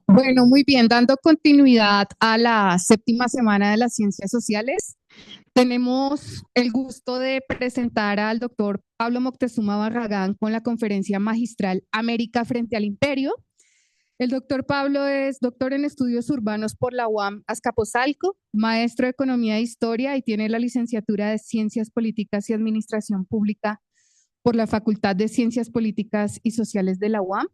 Bueno, muy bien, dando continuidad a la séptima semana de las ciencias sociales, tenemos el gusto de presentar al doctor Pablo Moctezuma Barragán con la conferencia magistral América frente al Imperio. El doctor Pablo es doctor en estudios urbanos por la UAM Azcapotzalco, maestro de economía e historia y tiene la licenciatura de Ciencias Políticas y Administración Pública por la Facultad de Ciencias Políticas y Sociales de la UAM.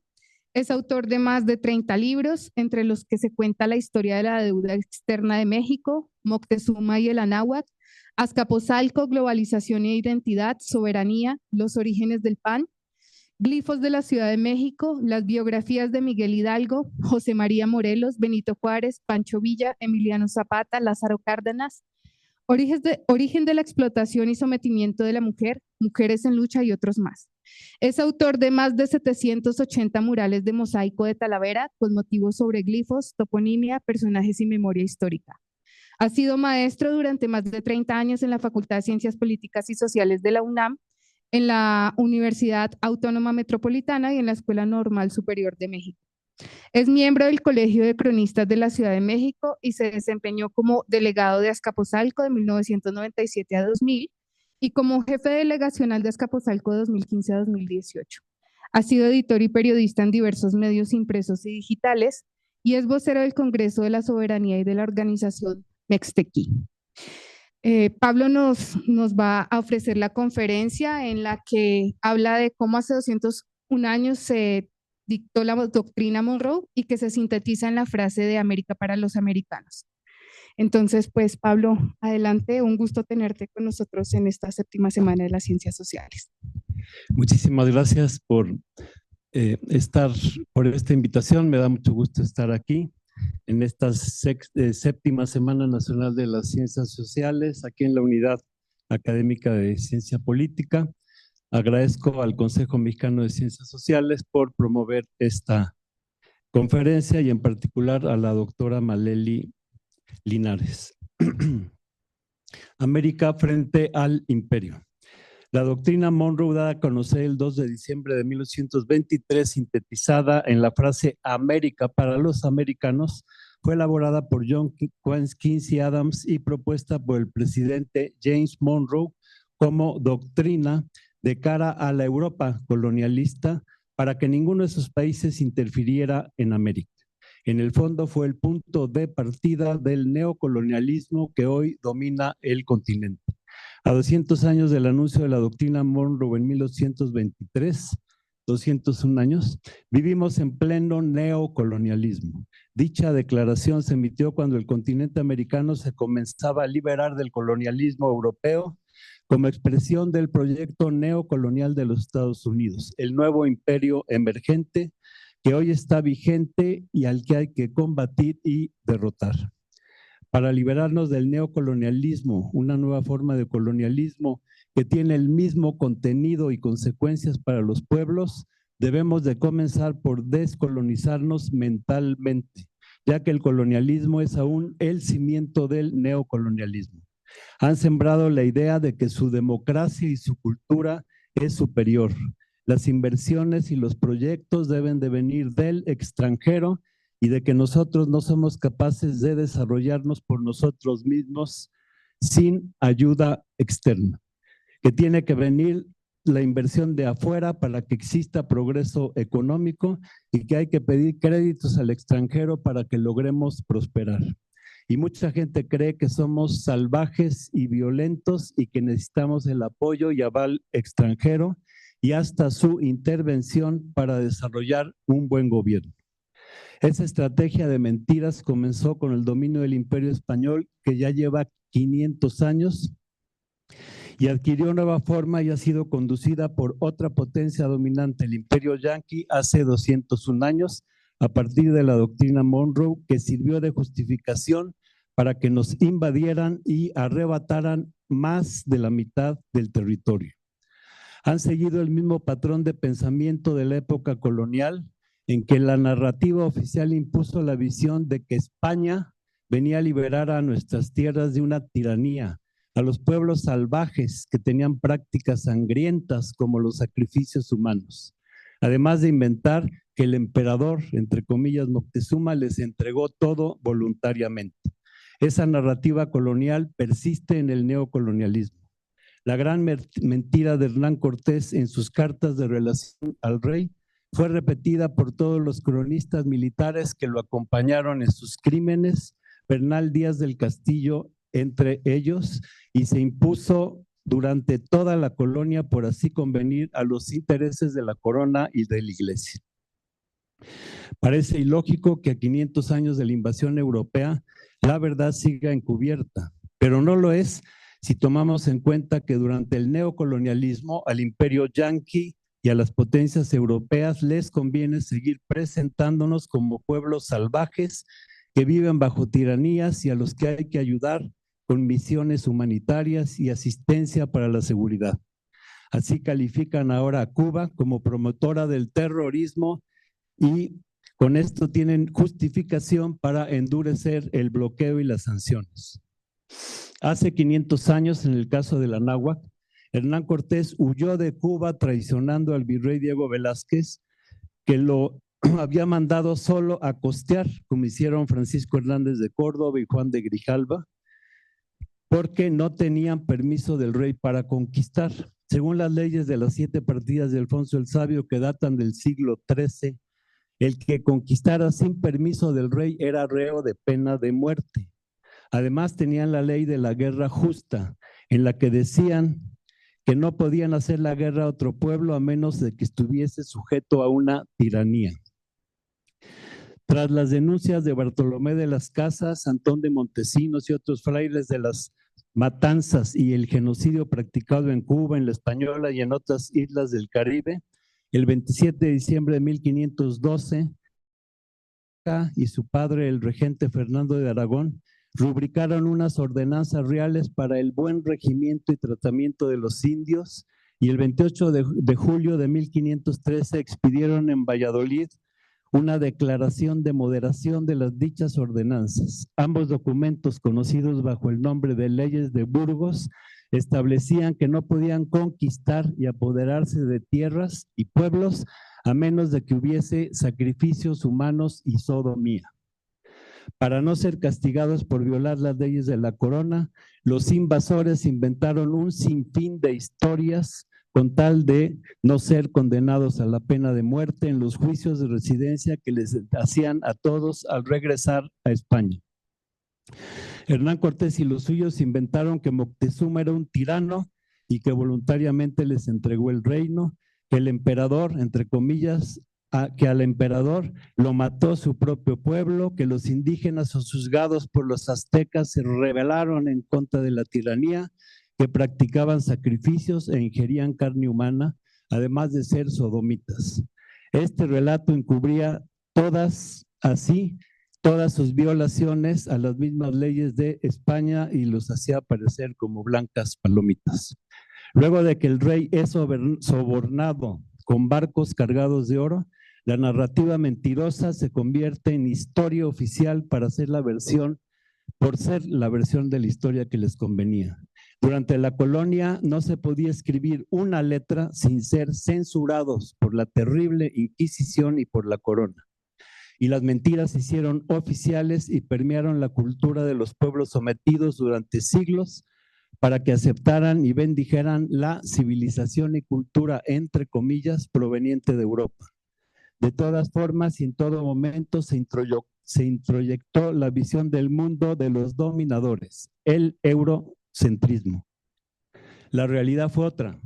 Es autor de más de 30 libros, entre los que se cuenta la historia de la deuda externa de México, Moctezuma y el Anáhuac, Azcapotzalco, globalización e identidad, soberanía, los orígenes del PAN, glifos de la Ciudad de México, las biografías de Miguel Hidalgo, José María Morelos, Benito Juárez, Pancho Villa, Emiliano Zapata, Lázaro Cárdenas, origen de la explotación y sometimiento de la mujer, mujeres en lucha y otros más. Es autor de más de 780 murales de mosaico de Talavera con motivos sobre glifos, toponimia, personajes y memoria histórica. Ha sido maestro durante más de 30 años en la Facultad de Ciencias Políticas y Sociales de la UNAM, en la Universidad Autónoma Metropolitana y en la Escuela Normal Superior de México. Es miembro del Colegio de Cronistas de la Ciudad de México y se desempeñó como delegado de Azcapotzalco de 1997 a 2000 y como jefe delegacional de Azcapotzalco de 2015 a 2018. Ha sido editor y periodista en diversos medios impresos y digitales y es vocero del Congreso de la Soberanía y de la organización Mextequí. Pablo nos va a ofrecer la conferencia en la que habla de cómo hace 201 años se dictó la doctrina Monroe y que se sintetiza en la frase de América para los americanos. Entonces, pues Pablo, adelante, un gusto tenerte con nosotros en esta séptima semana de las ciencias sociales. Muchísimas gracias por esta invitación, me da mucho gusto estar aquí en esta séptima Semana Nacional de las Ciencias Sociales, aquí en la Unidad Académica de Ciencia Política. Agradezco al Consejo Mexicano de Ciencias Sociales por promover esta conferencia y en particular a la doctora Maleli Linares. América frente al imperio. La doctrina Monroe, dada a conocer el 2 de diciembre de 1923, sintetizada en la frase América para los americanos, fue elaborada por John Quincy Adams y propuesta por el presidente James Monroe como doctrina de cara a la Europa colonialista para que ninguno de esos países interfiriera en América. En el fondo fue el punto de partida del neocolonialismo que hoy domina el continente. A 200 años del anuncio de la doctrina Monroe en 1823, 201 años, vivimos en pleno neocolonialismo. Dicha declaración se emitió cuando el continente americano se comenzaba a liberar del colonialismo europeo como expresión del proyecto neocolonial de los Estados Unidos, el nuevo imperio emergente que hoy está vigente y al que hay que combatir y derrotar. Para liberarnos del neocolonialismo, una nueva forma de colonialismo que tiene el mismo contenido y consecuencias para los pueblos, debemos de comenzar por descolonizarnos mentalmente, ya que el colonialismo es aún el cimiento del neocolonialismo. Han sembrado la idea de que su democracia y su cultura es superior. Las inversiones y los proyectos deben de venir del extranjero y de que nosotros no somos capaces de desarrollarnos por nosotros mismos sin ayuda externa, que tiene que venir la inversión de afuera para que exista progreso económico y que hay que pedir créditos al extranjero para que logremos prosperar. Y mucha gente cree que somos salvajes y violentos y que necesitamos el apoyo y aval extranjero y hasta su intervención para desarrollar un buen gobierno. Esa estrategia de mentiras comenzó con el dominio del Imperio Español, que ya lleva 500 años, y adquirió nueva forma y ha sido conducida por otra potencia dominante, el Imperio Yanqui, hace 201 años, a partir de la doctrina Monroe, que sirvió de justificación para que nos invadieran y arrebataran más de la mitad del territorio. Han seguido el mismo patrón de pensamiento de la época colonial, en que la narrativa oficial impuso la visión de que España venía a liberar a nuestras tierras de una tiranía, a los pueblos salvajes que tenían prácticas sangrientas como los sacrificios humanos, además de inventar que el emperador, entre comillas, Moctezuma, les entregó todo voluntariamente. Esa narrativa colonial persiste en el neocolonialismo. La gran mentira de Hernán Cortés en sus cartas de relación al rey fue repetida por todos los cronistas militares que lo acompañaron en sus crímenes, Bernal Díaz del Castillo entre ellos, y se impuso durante toda la colonia por así convenir a los intereses de la corona y de la iglesia. Parece ilógico que a 500 años de la invasión europea la verdad siga encubierta, pero no lo es si tomamos en cuenta que durante el neocolonialismo al imperio yanqui y a las potencias europeas les conviene seguir presentándonos como pueblos salvajes que viven bajo tiranías y a los que hay que ayudar con misiones humanitarias y asistencia para la seguridad. Así califican ahora a Cuba como promotora del terrorismo y con esto tienen justificación para endurecer el bloqueo y las sanciones. Hace 500 años, en el caso de la Náhuac, Hernán Cortés huyó de Cuba traicionando al virrey Diego Velázquez, que lo había mandado solo a costear, como hicieron Francisco Hernández de Córdoba y Juan de Grijalva, porque no tenían permiso del rey para conquistar. Según las leyes de las 7 partidas de Alfonso el Sabio, que datan del siglo XIII, el que conquistara sin permiso del rey era reo de pena de muerte. Además, tenían la ley de la guerra justa, en la que decían que no podían hacer la guerra a otro pueblo a menos de que estuviese sujeto a una tiranía. Tras las denuncias de Bartolomé de las Casas, Antón de Montesinos y otros frailes de las matanzas y el genocidio practicado en Cuba, en La Española y en otras islas del Caribe, el 27 de diciembre de 1512, y su padre, el regente Fernando de Aragón, rubricaron unas ordenanzas reales para el buen regimiento y tratamiento de los indios, y el 28 de julio de 1513 expidieron en Valladolid una declaración de moderación de las dichas ordenanzas. Ambos documentos, conocidos bajo el nombre de Leyes de Burgos, establecían que no podían conquistar y apoderarse de tierras y pueblos a menos de que hubiese sacrificios humanos y sodomía. Para no ser castigados por violar las leyes de la corona, los invasores inventaron un sinfín de historias con tal de no ser condenados a la pena de muerte en los juicios de residencia que les hacían a todos al regresar a España. Hernán Cortés y los suyos inventaron que Moctezuma era un tirano y que voluntariamente les entregó el reino, que el emperador, entre comillas, que al emperador lo mató su propio pueblo, que los indígenas sojuzgados por los aztecas se rebelaron en contra de la tiranía, que practicaban sacrificios e ingerían carne humana, además de ser sodomitas. Este relato encubría todas sus violaciones a las mismas leyes de España y los hacía aparecer como blancas palomitas. Luego de que el rey es sobornado con barcos cargados de oro, la narrativa mentirosa se convierte en historia oficial por ser la versión de la historia que les convenía. Durante la colonia no se podía escribir una letra sin ser censurados por la terrible Inquisición y por la corona. Y las mentiras se hicieron oficiales y permearon la cultura de los pueblos sometidos durante siglos para que aceptaran y bendijeran la civilización y cultura, entre comillas, proveniente de Europa. De todas formas y en todo momento se introyectó la visión del mundo de los dominadores, el eurocentrismo. La realidad fue otra.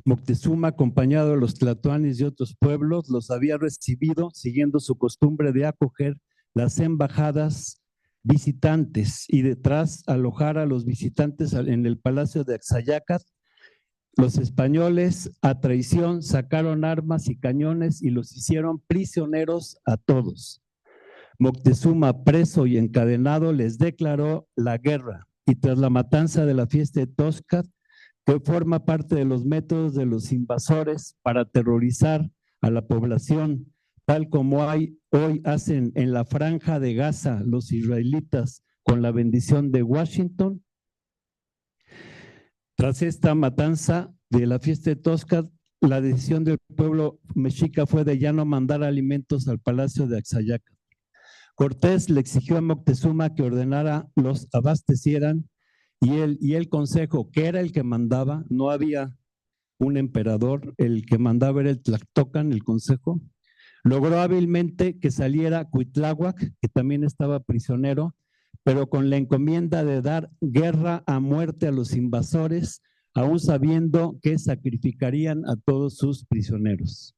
Moctezuma, acompañado de los tlatoanis y otros pueblos, los había recibido siguiendo su costumbre de acoger las embajadas visitantes y tras alojar a los visitantes en el Palacio de Axayácat, los españoles a traición sacaron armas y cañones y los hicieron prisioneros a todos. Moctezuma, preso y encadenado, les declaró la guerra y tras la matanza de la fiesta de Toscat, que forma parte de los métodos de los invasores para aterrorizar a la población, tal como hoy hacen en la Franja de Gaza los israelitas con la bendición de Washington. Tras esta matanza de la fiesta de Toscat, la decisión del pueblo mexica fue de ya no mandar alimentos al palacio de Axayácat. Cortés le exigió a Moctezuma que ordenara los abastecieran y el consejo, que era el que mandaba, no había un emperador, el que mandaba era el Tlactocan, el consejo, logró hábilmente que saliera Cuitláhuac, que también estaba prisionero, pero con la encomienda de dar guerra a muerte a los invasores, aún sabiendo que sacrificarían a todos sus prisioneros.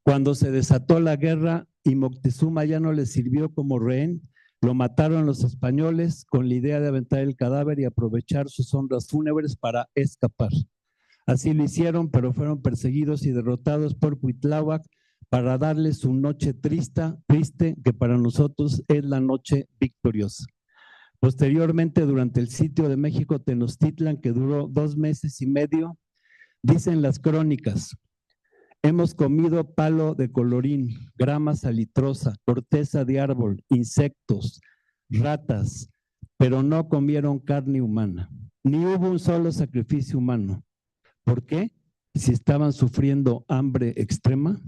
Cuando se desató la guerra y Moctezuma ya no le sirvió como rehén, lo mataron los españoles con la idea de aventar el cadáver y aprovechar sus honras fúnebres para escapar. Así lo hicieron, pero fueron perseguidos y derrotados por Cuitláhuac para darles su noche triste, que para nosotros es la noche victoriosa. Posteriormente, durante el sitio de México Tenochtitlan, que duró 2 meses y medio, dicen las crónicas: hemos comido palo de colorín, grama salitrosa, corteza de árbol, insectos, ratas, pero no comieron carne humana, ni hubo un solo sacrificio humano. ¿Por qué? Si estaban sufriendo hambre extrema,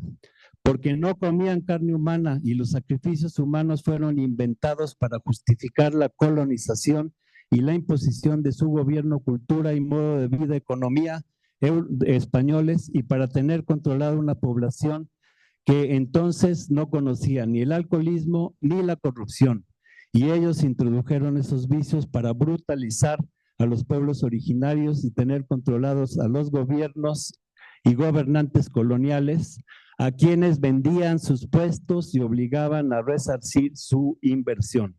porque no comían carne humana y los sacrificios humanos fueron inventados para justificar la colonización y la imposición de su gobierno, cultura y modo de vida, economía españoles y para tener controlada una población que entonces no conocía ni el alcoholismo ni la corrupción. Y ellos introdujeron esos vicios para brutalizar a los pueblos originarios y tener controlados a los gobiernos y gobernantes coloniales, a quienes vendían sus puestos y obligaban a resarcir su inversión.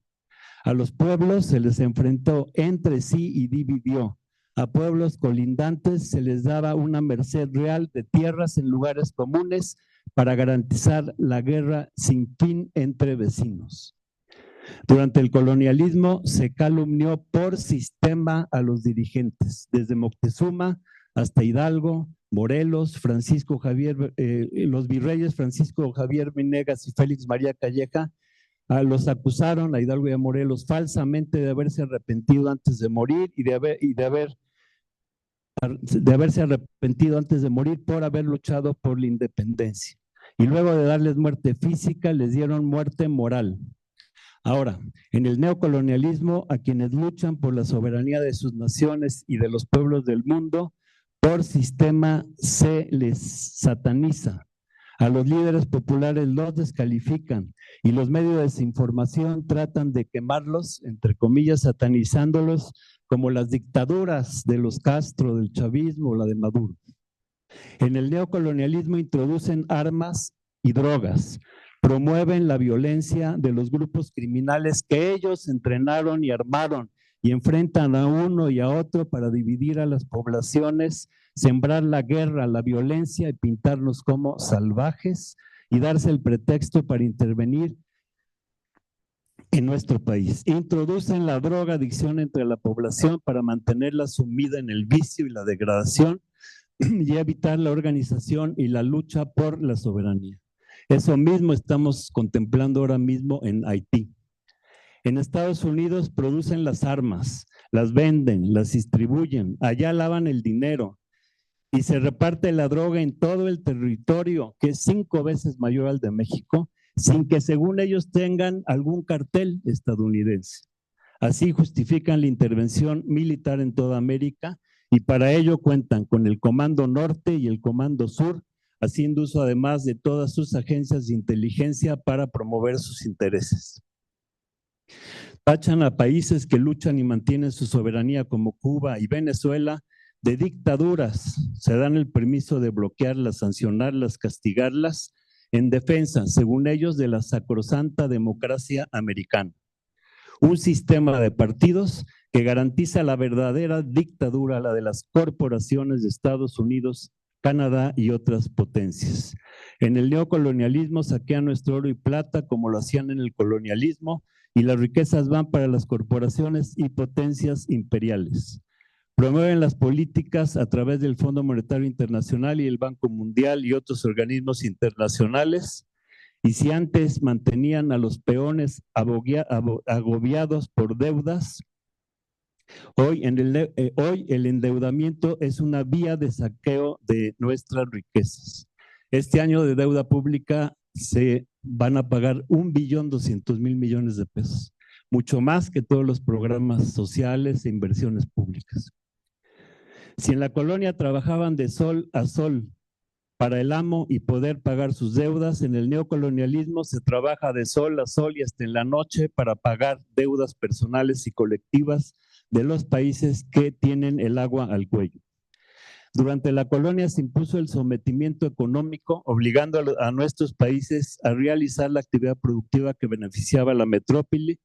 A los pueblos se les enfrentó entre sí y dividió. A pueblos colindantes se les daba una merced real de tierras en lugares comunes para garantizar la guerra sin fin entre vecinos. Durante el colonialismo se calumnió por sistema a los dirigentes, desde Moctezuma hasta Hidalgo, Morelos, Francisco Javier, los virreyes Francisco Javier Venegas y Félix María Calleja, los acusaron a Hidalgo y a Morelos falsamente de haberse arrepentido antes de morir y de haberse arrepentido antes de morir por haber luchado por la independencia. Y luego de darles muerte física, les dieron muerte moral. Ahora, en el neocolonialismo, a quienes luchan por la soberanía de sus naciones y de los pueblos del mundo, por sistema se les sataniza. A los líderes populares los descalifican y los medios de desinformación tratan de quemarlos, entre comillas, satanizándolos como las dictaduras de los Castro, del chavismo o la de Maduro. En el neocolonialismo introducen armas y drogas, promueven la violencia de los grupos criminales que ellos entrenaron y armaron y enfrentan a uno y a otro para dividir a las poblaciones, sembrar la guerra, la violencia y pintarnos como salvajes y darse el pretexto para intervenir en nuestro país. Introducen la drogadicción entre la población para mantenerla sumida en el vicio y la degradación y evitar la organización y la lucha por la soberanía. Eso mismo estamos contemplando ahora mismo en Haití. En Estados Unidos producen las armas, las venden, las distribuyen, allá lavan el dinero y se reparte la droga en todo el territorio, que es 5 veces mayor al de México, sin que según ellos tengan algún cartel estadounidense. Así justifican la intervención militar en toda América y para ello cuentan con el Comando Norte y el Comando Sur, haciendo uso además de todas sus agencias de inteligencia para promover sus intereses. Tachan a países que luchan y mantienen su soberanía como Cuba y Venezuela de dictaduras. Se dan el permiso de bloquearlas, sancionarlas, castigarlas en defensa, según ellos, de la sacrosanta democracia americana. un sistema de partidos que garantiza la verdadera dictadura, la de las corporaciones de Estados Unidos, Canadá y otras potencias. En el neocolonialismo saquean nuestro oro y plata como lo hacían en el colonialismo, y las riquezas van para las corporaciones y potencias imperiales. Promueven las políticas a través del Fondo Monetario Internacional y el Banco Mundial y otros organismos internacionales. Y si antes mantenían a los peones agobiados por deudas, hoy el endeudamiento es una vía de saqueo de nuestras riquezas. Este año de deuda pública se van a pagar 1.200.000 millones de pesos, mucho más que todos los programas sociales e inversiones públicas. Si en la colonia trabajaban de sol a sol para el amo y poder pagar sus deudas, en el neocolonialismo se trabaja de sol a sol y hasta en la noche para pagar deudas personales y colectivas de los países que tienen el agua al cuello. Durante la colonia se impuso el sometimiento económico, obligando a nuestros países a realizar la actividad productiva que beneficiaba a la metrópoli,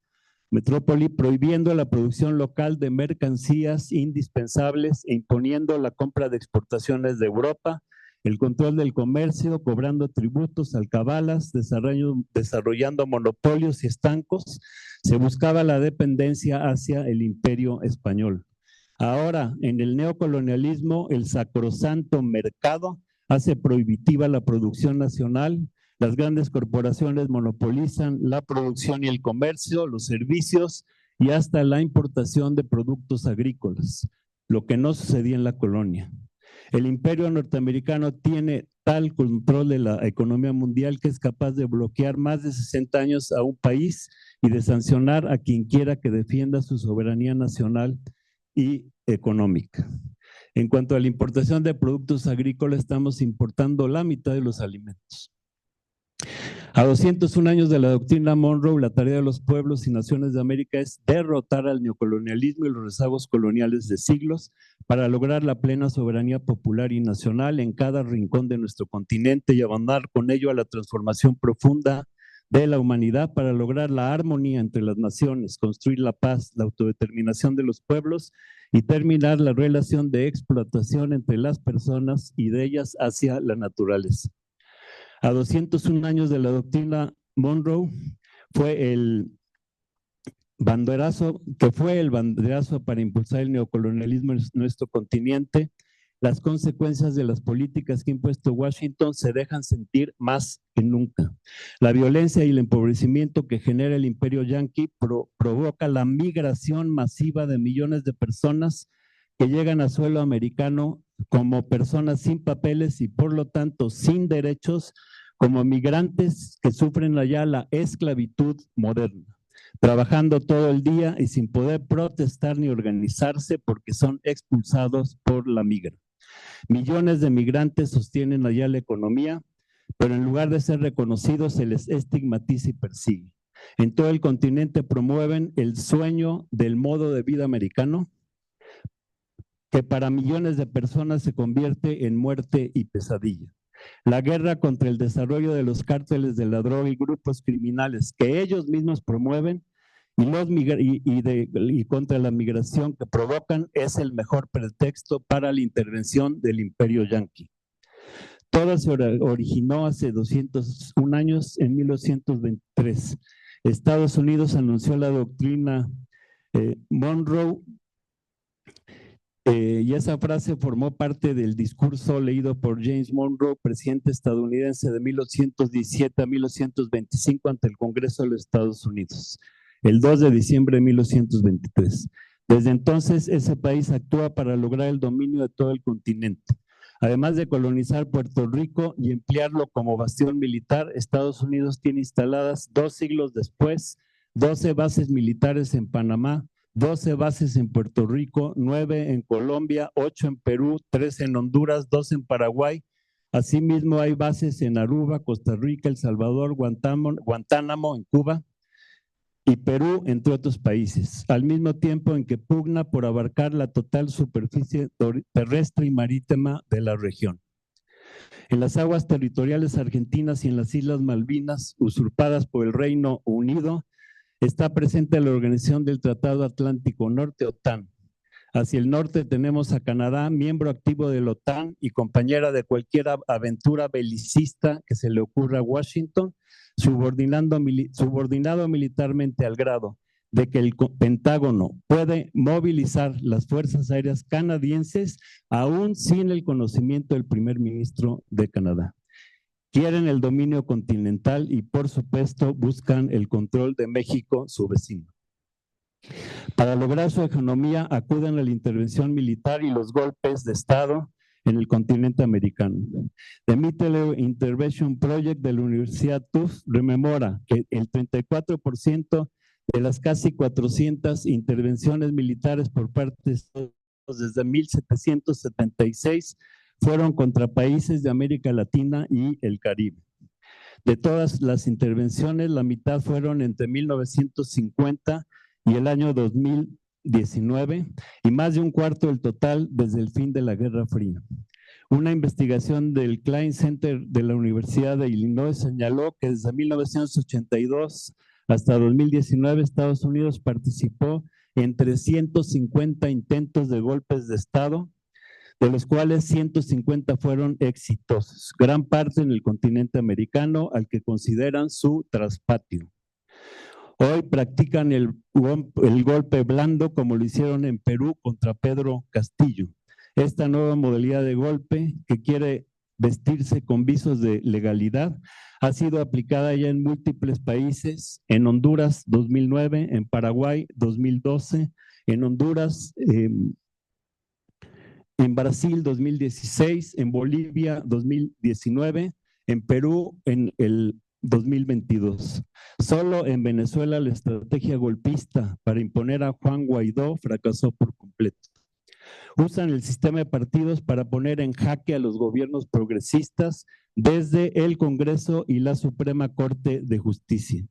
prohibiendo la producción local de mercancías indispensables e imponiendo la compra de exportaciones de Europa, el control del comercio, cobrando tributos, alcabalas, desarrollando monopolios y estancos. Se buscaba la dependencia hacia el imperio español. Ahora, en el neocolonialismo, el sacrosanto mercado hace prohibitiva la producción nacional. Las grandes corporaciones monopolizan la producción y el comercio, los servicios y hasta la importación de productos agrícolas, lo que no sucedía en la colonia. El imperio norteamericano tiene tal control de la economía mundial que es capaz de bloquear más de 60 años a un país y de sancionar a quien quiera que defienda su soberanía nacional y económica. En cuanto a la importación de productos agrícolas, estamos importando la mitad de los alimentos. A 201 años de la doctrina Monroe, la tarea de los pueblos y naciones de América es derrotar al neocolonialismo y los rezagos coloniales de siglos para lograr la plena soberanía popular y nacional en cada rincón de nuestro continente y abandonar con ello a la transformación profunda de la humanidad para lograr la armonía entre las naciones, construir la paz, la autodeterminación de los pueblos y terminar la relación de explotación entre las personas y de ellas hacia la naturaleza. A 201 años de la doctrina Monroe fue el banderazo para impulsar el neocolonialismo en nuestro continente. Las consecuencias de las políticas que ha impuesto Washington se dejan sentir más que nunca. La violencia y el empobrecimiento que genera el imperio yanqui provoca la migración masiva de millones de personas que llegan a suelo americano como personas sin papeles y por lo tanto sin derechos, como migrantes que sufren allá la esclavitud moderna, trabajando todo el día y sin poder protestar ni organizarse porque son expulsados por la migra. Millones de migrantes sostienen allá la economía, pero en lugar de ser reconocidos se les estigmatiza y persigue. En todo el continente promueven el sueño del modo de vida americano, que para millones de personas se convierte en muerte y pesadilla. La guerra contra el desarrollo de los cárteles de la droga y grupos criminales que ellos mismos promueven y contra la migración que provocan es el mejor pretexto para la intervención del imperio yanqui. Todo se originó hace 201 años, en 1923. Estados Unidos anunció la doctrina Monroe, y esa frase formó parte del discurso leído por James Monroe, presidente estadounidense de 1817 a 1925 ante el Congreso de los Estados Unidos, el 2 de diciembre de 1923. Desde entonces, ese país actúa para lograr el dominio de todo el continente. Además de colonizar Puerto Rico y emplearlo como bastión militar, Estados Unidos tiene instaladas 2 siglos después 12 bases militares en Panamá, 12 bases en Puerto Rico, 9 en Colombia, 8 en Perú, 3 en Honduras, 2 en Paraguay. Asimismo, hay bases en Aruba, Costa Rica, El Salvador, Guantánamo en Cuba y Perú, entre otros países, al mismo tiempo en que pugna por abarcar la total superficie terrestre y marítima de la región. En las aguas territoriales argentinas y en las Islas Malvinas, usurpadas por el Reino Unido, Está presente la Organización del Tratado Atlántico Norte, OTAN. Hacia el norte tenemos a Canadá, miembro activo de la OTAN y compañera de cualquier aventura belicista que se le ocurra a Washington, subordinado militarmente al grado de que el Pentágono puede movilizar las fuerzas aéreas canadienses aún sin el conocimiento del primer ministro de Canadá. Quieren el dominio continental y, por supuesto, buscan el control de México, su vecino. Para lograr su hegemonía, acuden a la intervención militar y los golpes de Estado en el continente americano. The Military Intervention Project de la Universidad Tufts rememora que el 34% de las casi 400 intervenciones militares por parte de Estados Unidos desde 1776 fueron contra países de América Latina y el Caribe. De todas las intervenciones, la mitad fueron entre 1950 y el año 2019, y más de un cuarto del total desde el fin de la Guerra Fría. Una investigación del Klein Center de la Universidad de Illinois señaló que desde 1982 hasta 2019 Estados Unidos participó en 350 intentos de golpes de Estado, de los cuales 150 fueron exitosos, gran parte en el continente americano, al que consideran su traspatio. Hoy practican el golpe blando como lo hicieron en Perú contra Pedro Castillo. Esta nueva modalidad de golpe, que quiere vestirse con visos de legalidad, ha sido aplicada ya en múltiples países, en Honduras 2009, en Paraguay 2012, en Honduras, en Brasil 2016, en Bolivia 2019, en Perú en el 2022. Solo en Venezuela la estrategia golpista para imponer a Juan Guaidó fracasó por completo. Usan el sistema de partidos para poner en jaque a los gobiernos progresistas desde el Congreso y la Suprema Corte de Justicia.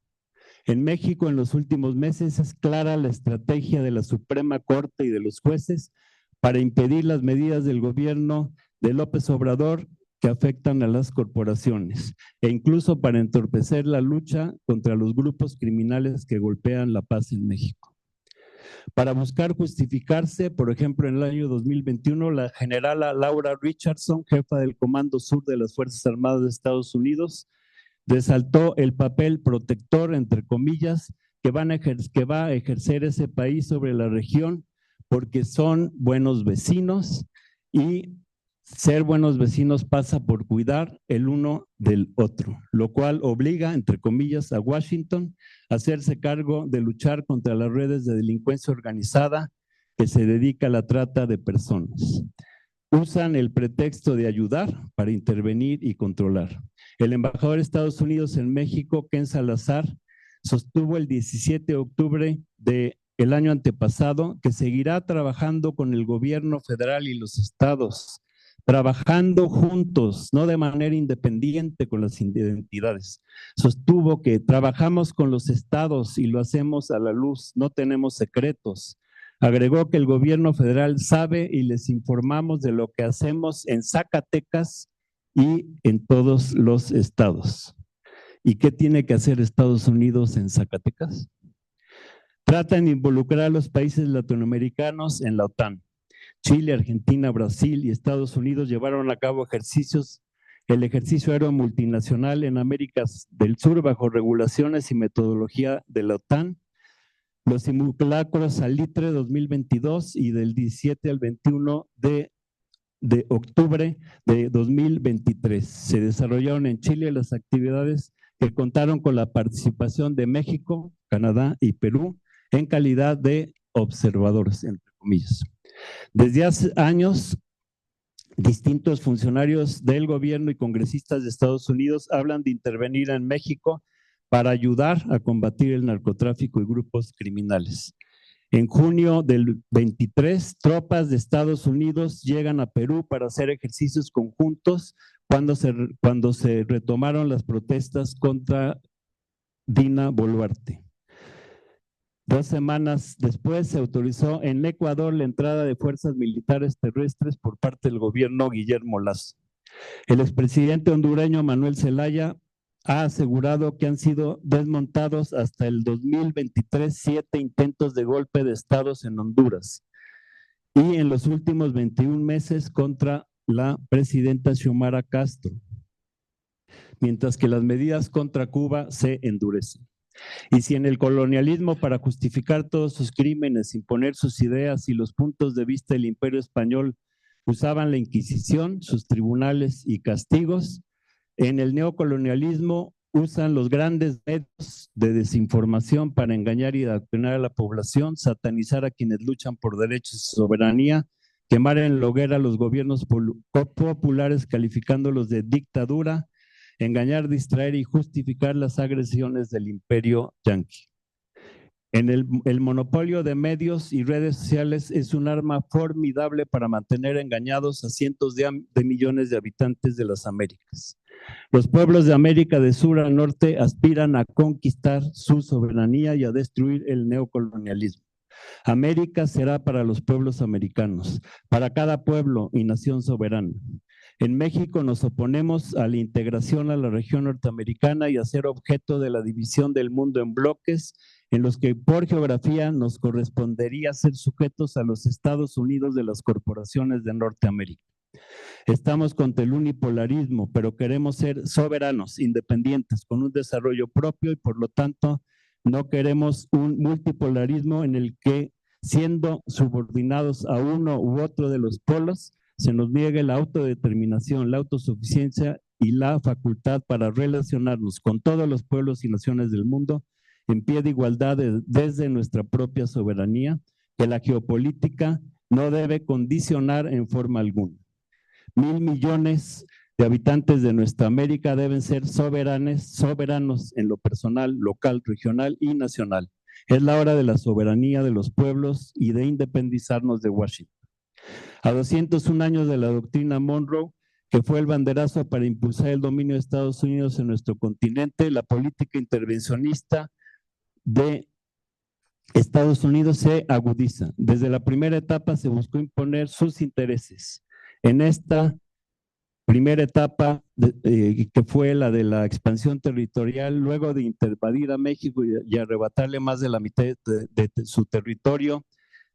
En México, en los últimos meses, es clara la estrategia de la Suprema Corte y de los jueces para impedir las medidas del gobierno de López Obrador que afectan a las corporaciones e incluso para entorpecer la lucha contra los grupos criminales que golpean la paz en México. Para buscar justificarse, por ejemplo, en el año 2021, la generala Laura Richardson, jefa del Comando Sur de las Fuerzas Armadas de Estados Unidos, resaltó el papel protector, entre comillas, que va a ejercer ese país sobre la región, porque son buenos vecinos y ser buenos vecinos pasa por cuidar el uno del otro, lo cual obliga, entre comillas, a Washington a hacerse cargo de luchar contra las redes de delincuencia organizada que se dedica a la trata de personas. Usan el pretexto de ayudar para intervenir y controlar. El embajador de Estados Unidos en México, Ken Salazar, sostuvo el 17 de octubre del año antepasado que seguirá trabajando con el gobierno federal y los estados, trabajando juntos, no de manera independiente con las entidades. Sostuvo que trabajamos con los estados y lo hacemos a la luz, no tenemos secretos. Agregó que el gobierno federal sabe y les informamos de lo que hacemos en Zacatecas y en todos los estados. ¿Y qué tiene que hacer Estados Unidos en Zacatecas? Tratan de involucrar a los países latinoamericanos en la OTAN. Chile, Argentina, Brasil y Estados Unidos llevaron a cabo el ejercicio aéreo multinacional en América del Sur bajo regulaciones y metodología de la OTAN. Los simulacros Salitre 2022 y del 17 al 21 de octubre de 2023. Se desarrollaron en Chile las actividades que contaron con la participación de México, Canadá y Perú en calidad de observadores, entre comillas. Desde hace años, distintos funcionarios del gobierno y congresistas de Estados Unidos hablan de intervenir en México para ayudar a combatir el narcotráfico y grupos criminales. En junio del 23, tropas de Estados Unidos llegan a Perú para hacer ejercicios conjuntos cuando se retomaron las protestas contra Dina Boluarte. 2 semanas después se autorizó en Ecuador la entrada de fuerzas militares terrestres por parte del gobierno Guillermo Lasso. El expresidente hondureño Manuel Zelaya ha asegurado que han sido desmontados hasta el 2023 7 intentos de golpe de estados en Honduras y en los últimos 21 meses contra la presidenta Xiomara Castro, mientras que las medidas contra Cuba se endurecen. Y si en el colonialismo, para justificar todos sus crímenes, imponer sus ideas y los puntos de vista del Imperio Español, usaban la Inquisición, sus tribunales y castigos, en el neocolonialismo usan los grandes medios de desinformación para engañar y adoctrinar a la población, satanizar a quienes luchan por derechos y soberanía, quemar en la hoguera a los gobiernos populares calificándolos de dictadura, engañar, distraer y justificar las agresiones del imperio yanqui. El monopolio de medios y redes sociales es un arma formidable para mantener engañados a cientos de millones de habitantes de las Américas. Los pueblos de América de sur a norte aspiran a conquistar su soberanía y a destruir el neocolonialismo. América será para los pueblos americanos, para cada pueblo y nación soberana. En México nos oponemos a la integración a la región norteamericana y a ser objeto de la división del mundo en bloques en los que por geografía nos correspondería ser sujetos a los Estados Unidos de las corporaciones de Norteamérica. Estamos contra el unipolarismo, pero queremos ser soberanos, independientes, con un desarrollo propio y por lo tanto no queremos un multipolarismo en el que, siendo subordinados a uno u otro de los polos, se nos niegue la autodeterminación, la autosuficiencia y la facultad para relacionarnos con todos los pueblos y naciones del mundo en pie de igualdad desde nuestra propia soberanía, que la geopolítica no debe condicionar en forma alguna. 1,000 millones de habitantes de nuestra América deben ser soberanos en lo personal, local, regional y nacional. Es la hora de la soberanía de los pueblos y de independizarnos de Washington. A 201 años de la doctrina Monroe, que fue el banderazo para impulsar el dominio de Estados Unidos en nuestro continente, la política intervencionista de Estados Unidos se agudiza. Desde la primera etapa se buscó imponer sus intereses. En esta primera etapa, que fue la de la expansión territorial, luego de intervadir a México y arrebatarle más de la mitad de su territorio,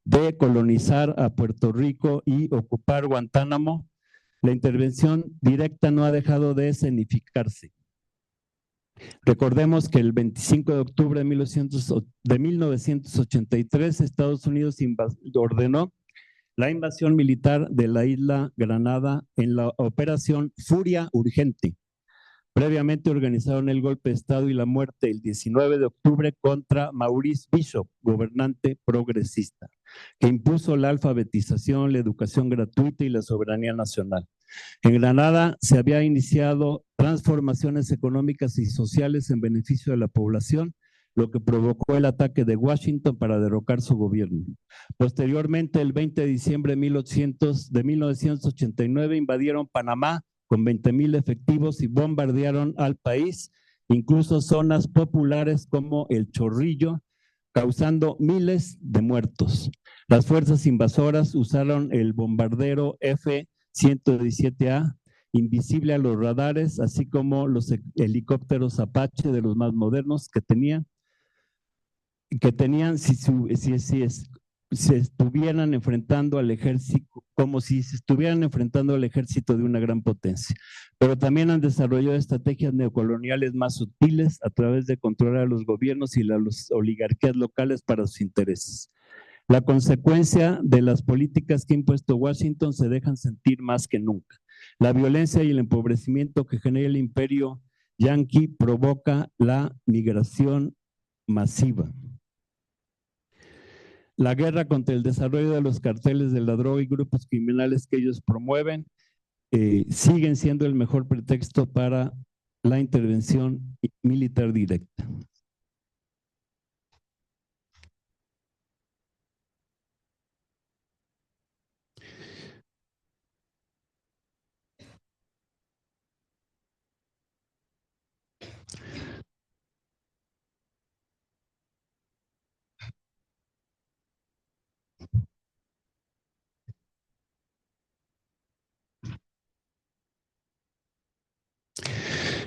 de colonizar a Puerto Rico y ocupar Guantánamo, la intervención directa no ha dejado de escenificarse. Recordemos que el 25 de octubre de 1983, Estados Unidos ordenó la invasión militar de la isla Granada en la operación Furia Urgente. Previamente organizaron el golpe de Estado y la muerte el 19 de octubre contra Maurice Bishop, gobernante progresista, que impuso la alfabetización, la educación gratuita y la soberanía nacional. En Granada se había iniciado transformaciones económicas y sociales en beneficio de la población, lo que provocó el ataque de Washington para derrocar su gobierno. Posteriormente, el 20 de diciembre de 1989, invadieron Panamá con 20,000 efectivos y bombardearon al país, incluso zonas populares como El Chorrillo, causando miles de muertos. Las fuerzas invasoras usaron el bombardero F-117A, invisible a los radares, así como los helicópteros Apache de los más modernos que tenían se estuvieran enfrentando al ejército, como si se estuvieran enfrentando al ejército de una gran potencia. Pero también han desarrollado estrategias neocoloniales más sutiles a través de controlar a los gobiernos y las oligarquías locales para sus intereses. La consecuencia de las políticas que ha impuesto Washington se dejan sentir más que nunca. La violencia y el empobrecimiento que genera el imperio yanqui provoca la migración masiva. La guerra contra el desarrollo de los carteles de la droga y grupos criminales que ellos promueven siguen siendo el mejor pretexto para la intervención militar directa.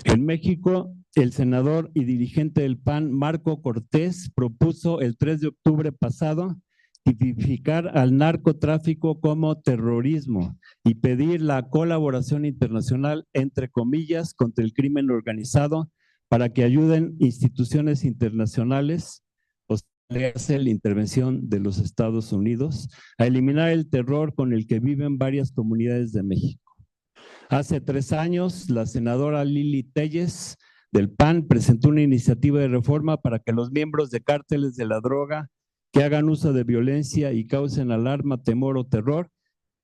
En México el senador y dirigente del PAN, Marco Cortés, propuso el 3 de octubre pasado tipificar al narcotráfico como terrorismo y pedir la colaboración internacional, entre comillas, contra el crimen organizado para que ayuden instituciones internacionales, o sea, la intervención de los Estados Unidos, a eliminar el terror con el que viven varias comunidades de México. Hace 3 años, la senadora Lili Telles del PAN presentó una iniciativa de reforma para que los miembros de cárteles de la droga que hagan uso de violencia y causen alarma, temor o terror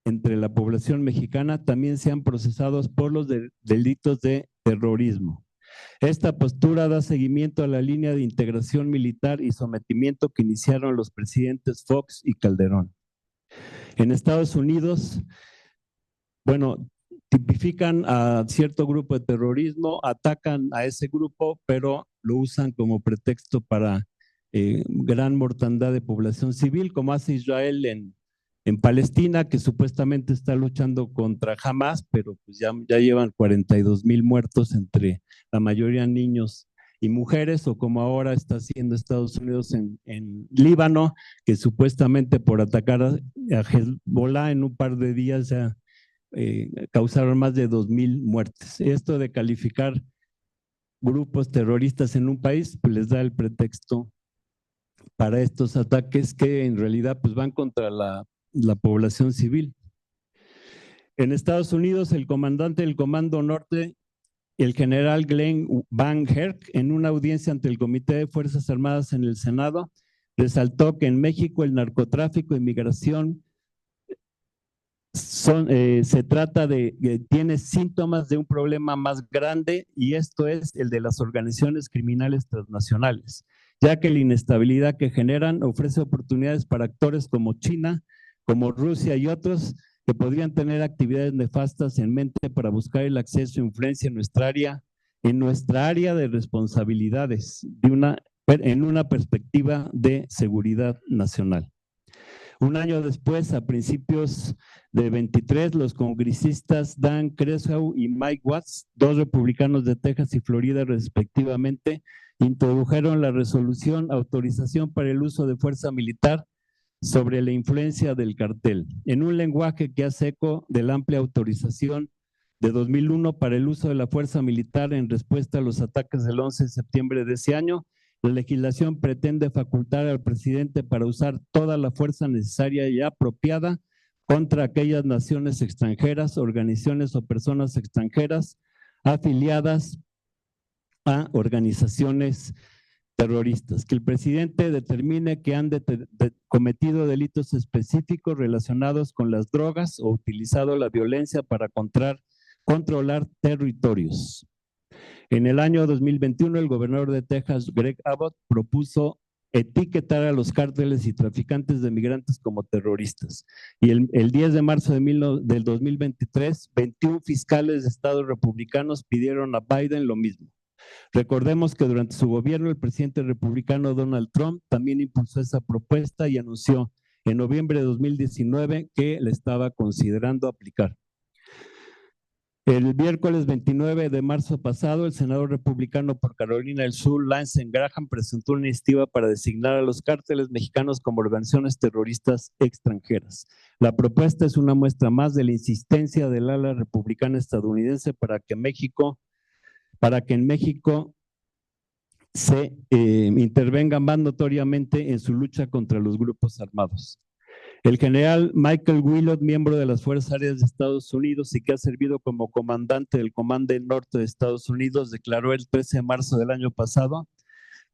entre la población mexicana también sean procesados por los delitos de terrorismo. Esta postura da seguimiento a la línea de integración militar y sometimiento que iniciaron los presidentes Fox y Calderón. En Estados Unidos, bueno, tipifican a cierto grupo de terrorismo, atacan a ese grupo, pero lo usan como pretexto para gran mortandad de población civil, como hace Israel en Palestina, que supuestamente está luchando contra Hamas, pero pues ya llevan 42,000 muertos, entre la mayoría niños y mujeres, o como ahora está haciendo Estados Unidos en Líbano, que supuestamente por atacar a Hezbollah en un par de días ya causaron más de 2,000 muertes. Esto de calificar grupos terroristas en un país, pues les da el pretexto para estos ataques que en realidad pues van contra la población civil. En Estados Unidos, el comandante del Comando Norte, el general Glenn Van Herk, en una audiencia ante el Comité de Fuerzas Armadas en el Senado, resaltó que en México el narcotráfico y migración se trata tiene síntomas de un problema más grande, y esto es el de las organizaciones criminales transnacionales, ya que la inestabilidad que generan ofrece oportunidades para actores como China, como Rusia y otros que podrían tener actividades nefastas en mente para buscar el acceso e influencia en nuestra área de responsabilidades en una perspectiva de seguridad nacional. Un año después, a principios de 23, los congresistas Dan Creswell y Mike Watts, 2 republicanos de Texas y Florida respectivamente, introdujeron la resolución autorización para el uso de fuerza militar sobre la influencia del cartel, en un lenguaje que hace eco de la amplia autorización de 2001 para el uso de la fuerza militar en respuesta a los ataques del 11 de septiembre de ese año. La legislación pretende facultar al presidente para usar toda la fuerza necesaria y apropiada contra aquellas naciones extranjeras, organizaciones o personas extranjeras afiliadas a organizaciones terroristas, que el presidente determine que han cometido delitos específicos relacionados con las drogas o utilizado la violencia para controlar territorios. En el año 2021, el gobernador de Texas, Greg Abbott, propuso etiquetar a los cárteles y traficantes de migrantes como terroristas. Y el 10 de marzo del 2023, 21 fiscales de estados republicanos pidieron a Biden lo mismo. Recordemos que durante su gobierno, el presidente republicano Donald Trump también impulsó esa propuesta y anunció en noviembre de 2019 que la estaba considerando aplicar. El miércoles 29 de marzo pasado, el senador republicano por Carolina del Sur, Lindsey Graham, presentó una iniciativa para designar a los cárteles mexicanos como organizaciones terroristas extranjeras. La propuesta es una muestra más de la insistencia del ala republicana estadounidense para que en México se intervenga más notoriamente en su lucha contra los grupos armados. El general Michael Willott, miembro de las Fuerzas Aéreas de Estados Unidos y que ha servido como comandante del Comando Norte de Estados Unidos, declaró el 13 de marzo del año pasado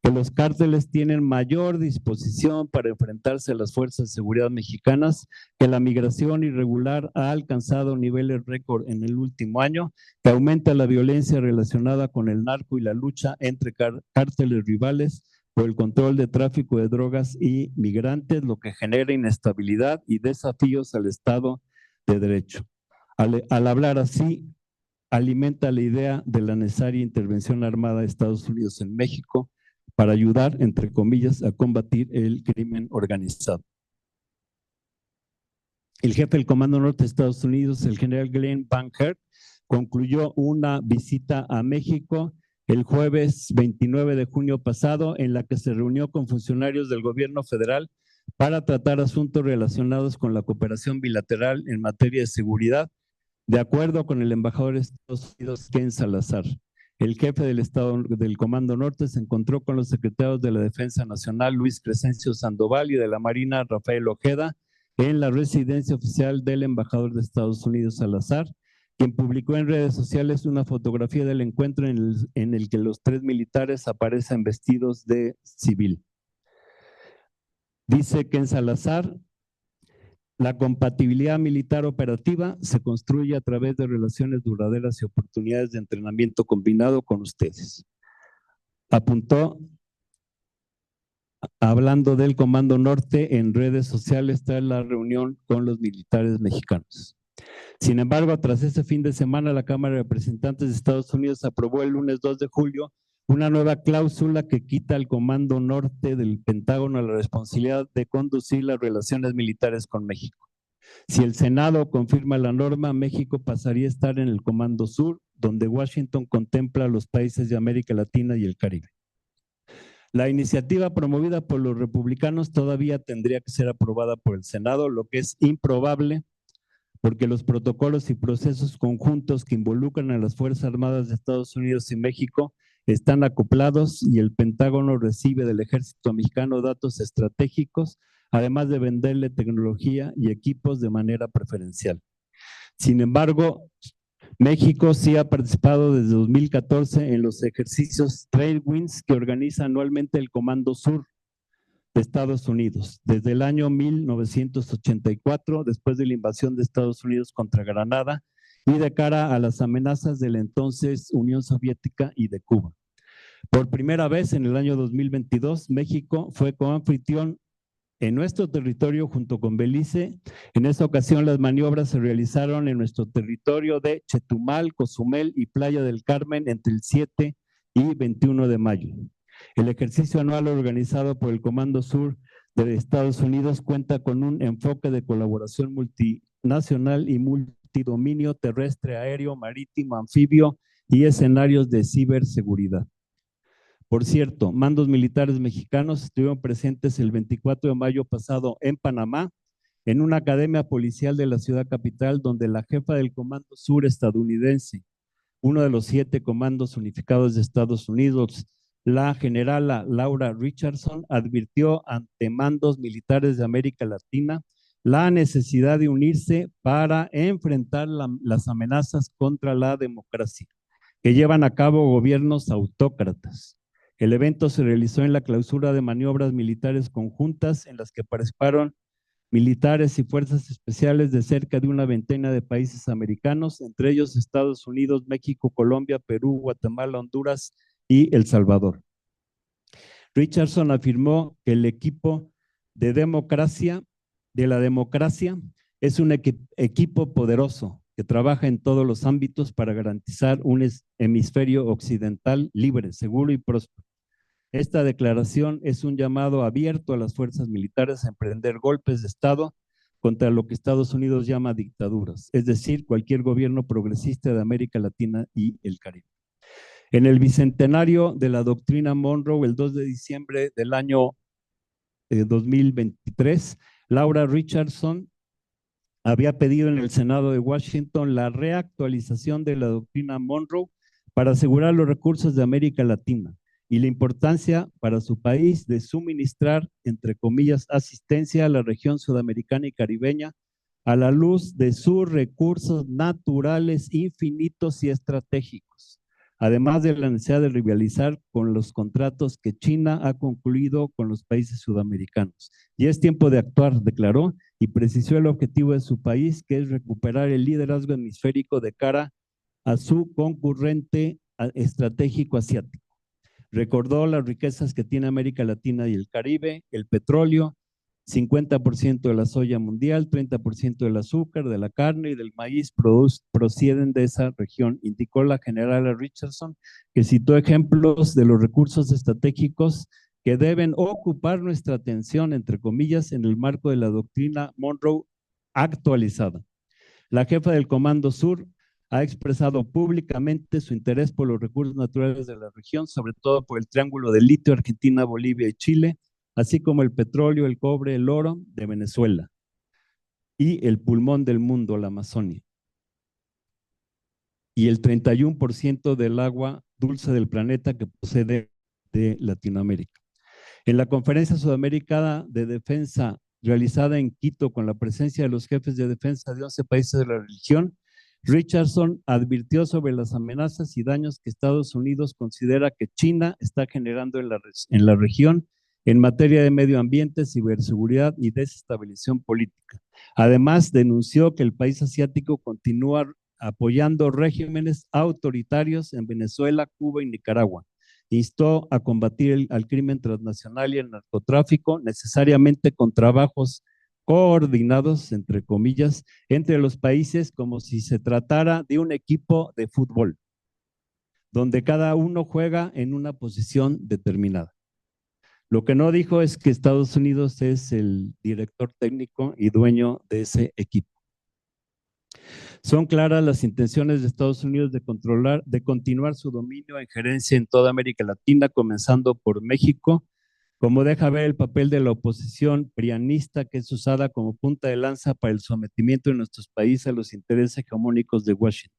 que los cárteles tienen mayor disposición para enfrentarse a las fuerzas de seguridad mexicanas, que la migración irregular ha alcanzado niveles récord en el último año, que aumenta la violencia relacionada con el narco y la lucha entre cárteles rivales por el control de tráfico de drogas y migrantes, lo que genera inestabilidad y desafíos al Estado de Derecho. Al hablar así, alimenta la idea de la necesaria intervención armada de Estados Unidos en México para ayudar, entre comillas, a combatir el crimen organizado. El jefe del Comando Norte de Estados Unidos, el general Glenn Van Herk, concluyó una visita a México el jueves 29 de junio pasado, en la que se reunió con funcionarios del gobierno federal para tratar asuntos relacionados con la cooperación bilateral en materia de seguridad, de acuerdo con el embajador de Estados Unidos, Ken Salazar. El jefe del Estado del Comando Norte se encontró con los secretarios de la Defensa Nacional, Luis Crescencio Sandoval, y de la Marina, Rafael Ojeda, en la residencia oficial del embajador de Estados Unidos, Salazar, quien publicó en redes sociales una fotografía del encuentro en el que los 3 militares aparecen vestidos de civil. Dice que en Salazar, la compatibilidad militar operativa se construye a través de relaciones duraderas y oportunidades de entrenamiento combinado con ustedes. Apuntó, hablando del Comando Norte en redes sociales tras la reunión con los militares mexicanos. Sin embargo, tras ese fin de semana, la Cámara de Representantes de Estados Unidos aprobó el lunes 2 de julio una nueva cláusula que quita al Comando Norte del Pentágono la responsabilidad de conducir las relaciones militares con México. Si el Senado confirma la norma, México pasaría a estar en el Comando Sur, donde Washington contempla a los países de América Latina y el Caribe. La iniciativa promovida por los republicanos todavía tendría que ser aprobada por el Senado, lo que es improbable porque los protocolos y procesos conjuntos que involucran a las Fuerzas Armadas de Estados Unidos y México están acoplados y el Pentágono recibe del Ejército Mexicano datos estratégicos, además de venderle tecnología y equipos de manera preferencial. Sin embargo, México sí ha participado desde 2014 en los ejercicios Trailwinds que organiza anualmente el Comando Sur de Estados Unidos. Desde el año 1984, después de la invasión de Estados Unidos contra Granada y de cara a las amenazas de la entonces Unión Soviética y de Cuba. Por primera vez en el año 2022, México fue coanfitrión en nuestro territorio junto con Belice. En esta ocasión las maniobras se realizaron en nuestro territorio de Chetumal, Cozumel y Playa del Carmen entre el 7 y 21 de mayo. El ejercicio anual organizado por el Comando Sur de Estados Unidos cuenta con un enfoque de colaboración multinacional y multidominio terrestre, aéreo, marítimo, anfibio y escenarios de ciberseguridad. Por cierto, mandos militares mexicanos estuvieron presentes el 24 de mayo pasado en Panamá, en una academia policial de la ciudad capital, donde la jefa del Comando Sur estadounidense, uno de los 7 comandos unificados de Estados Unidos, la generala Laura Richardson, advirtió ante mandos militares de América Latina la necesidad de unirse para enfrentar las amenazas contra la democracia que llevan a cabo gobiernos autócratas. El evento se realizó en la clausura de maniobras militares conjuntas en las que participaron militares y fuerzas especiales de cerca de una veintena de países americanos, entre ellos Estados Unidos, México, Colombia, Perú, Guatemala, Honduras y El Salvador. Richardson afirmó que el equipo de la democracia es un equipo poderoso que trabaja en todos los ámbitos para garantizar un hemisferio occidental libre, seguro y próspero. Esta declaración es un llamado abierto a las fuerzas militares a emprender golpes de Estado contra lo que Estados Unidos llama dictaduras, es decir, cualquier gobierno progresista de América Latina y el Caribe. En el bicentenario de la doctrina Monroe, el 2 de diciembre del año 2023, Laura Richardson había pedido en el Senado de Washington la reactualización de la doctrina Monroe para asegurar los recursos de América Latina y la importancia para su país de suministrar, entre comillas, asistencia a la región sudamericana y caribeña a la luz de sus recursos naturales infinitos y estratégicos, además de la necesidad de rivalizar con los contratos que China ha concluido con los países sudamericanos. Y es tiempo de actuar, declaró, y precisó el objetivo de su país, que es recuperar el liderazgo hemisférico de cara a su concurrente estratégico asiático. Recordó las riquezas que tiene América Latina y el Caribe, el petróleo, 50% de la soya mundial, 30% del azúcar, de la carne y del maíz proceden de esa región, indicó la generala Richardson, que citó ejemplos de los recursos estratégicos que deben ocupar nuestra atención, entre comillas, en el marco de la doctrina Monroe actualizada. La jefa del Comando Sur ha expresado públicamente su interés por los recursos naturales de la región, sobre todo por el triángulo de litio, Argentina, Bolivia y Chile, así como el petróleo, el cobre, el oro de Venezuela y el pulmón del mundo, la Amazonia, y el 31% del agua dulce del planeta que posee de Latinoamérica. En la Conferencia Sudamericana de Defensa realizada en Quito con la presencia de los jefes de defensa de 11 países de la región, Richardson advirtió sobre las amenazas y daños que Estados Unidos considera que China está generando en la región en materia de medio ambiente, ciberseguridad y desestabilización política. Además, denunció que el país asiático continúa apoyando regímenes autoritarios en Venezuela, Cuba y Nicaragua. Instó a combatir al crimen transnacional y el narcotráfico necesariamente con trabajos coordinados, entre comillas, entre los países como si se tratara de un equipo de fútbol, donde cada uno juega en una posición determinada. Lo que no dijo es que Estados Unidos es el director técnico y dueño de ese equipo. Son claras las intenciones de Estados Unidos de continuar su dominio e injerencia en toda América Latina, comenzando por México, como deja ver el papel de la oposición prianista que es usada como punta de lanza para el sometimiento de nuestros países a los intereses hegemónicos de Washington.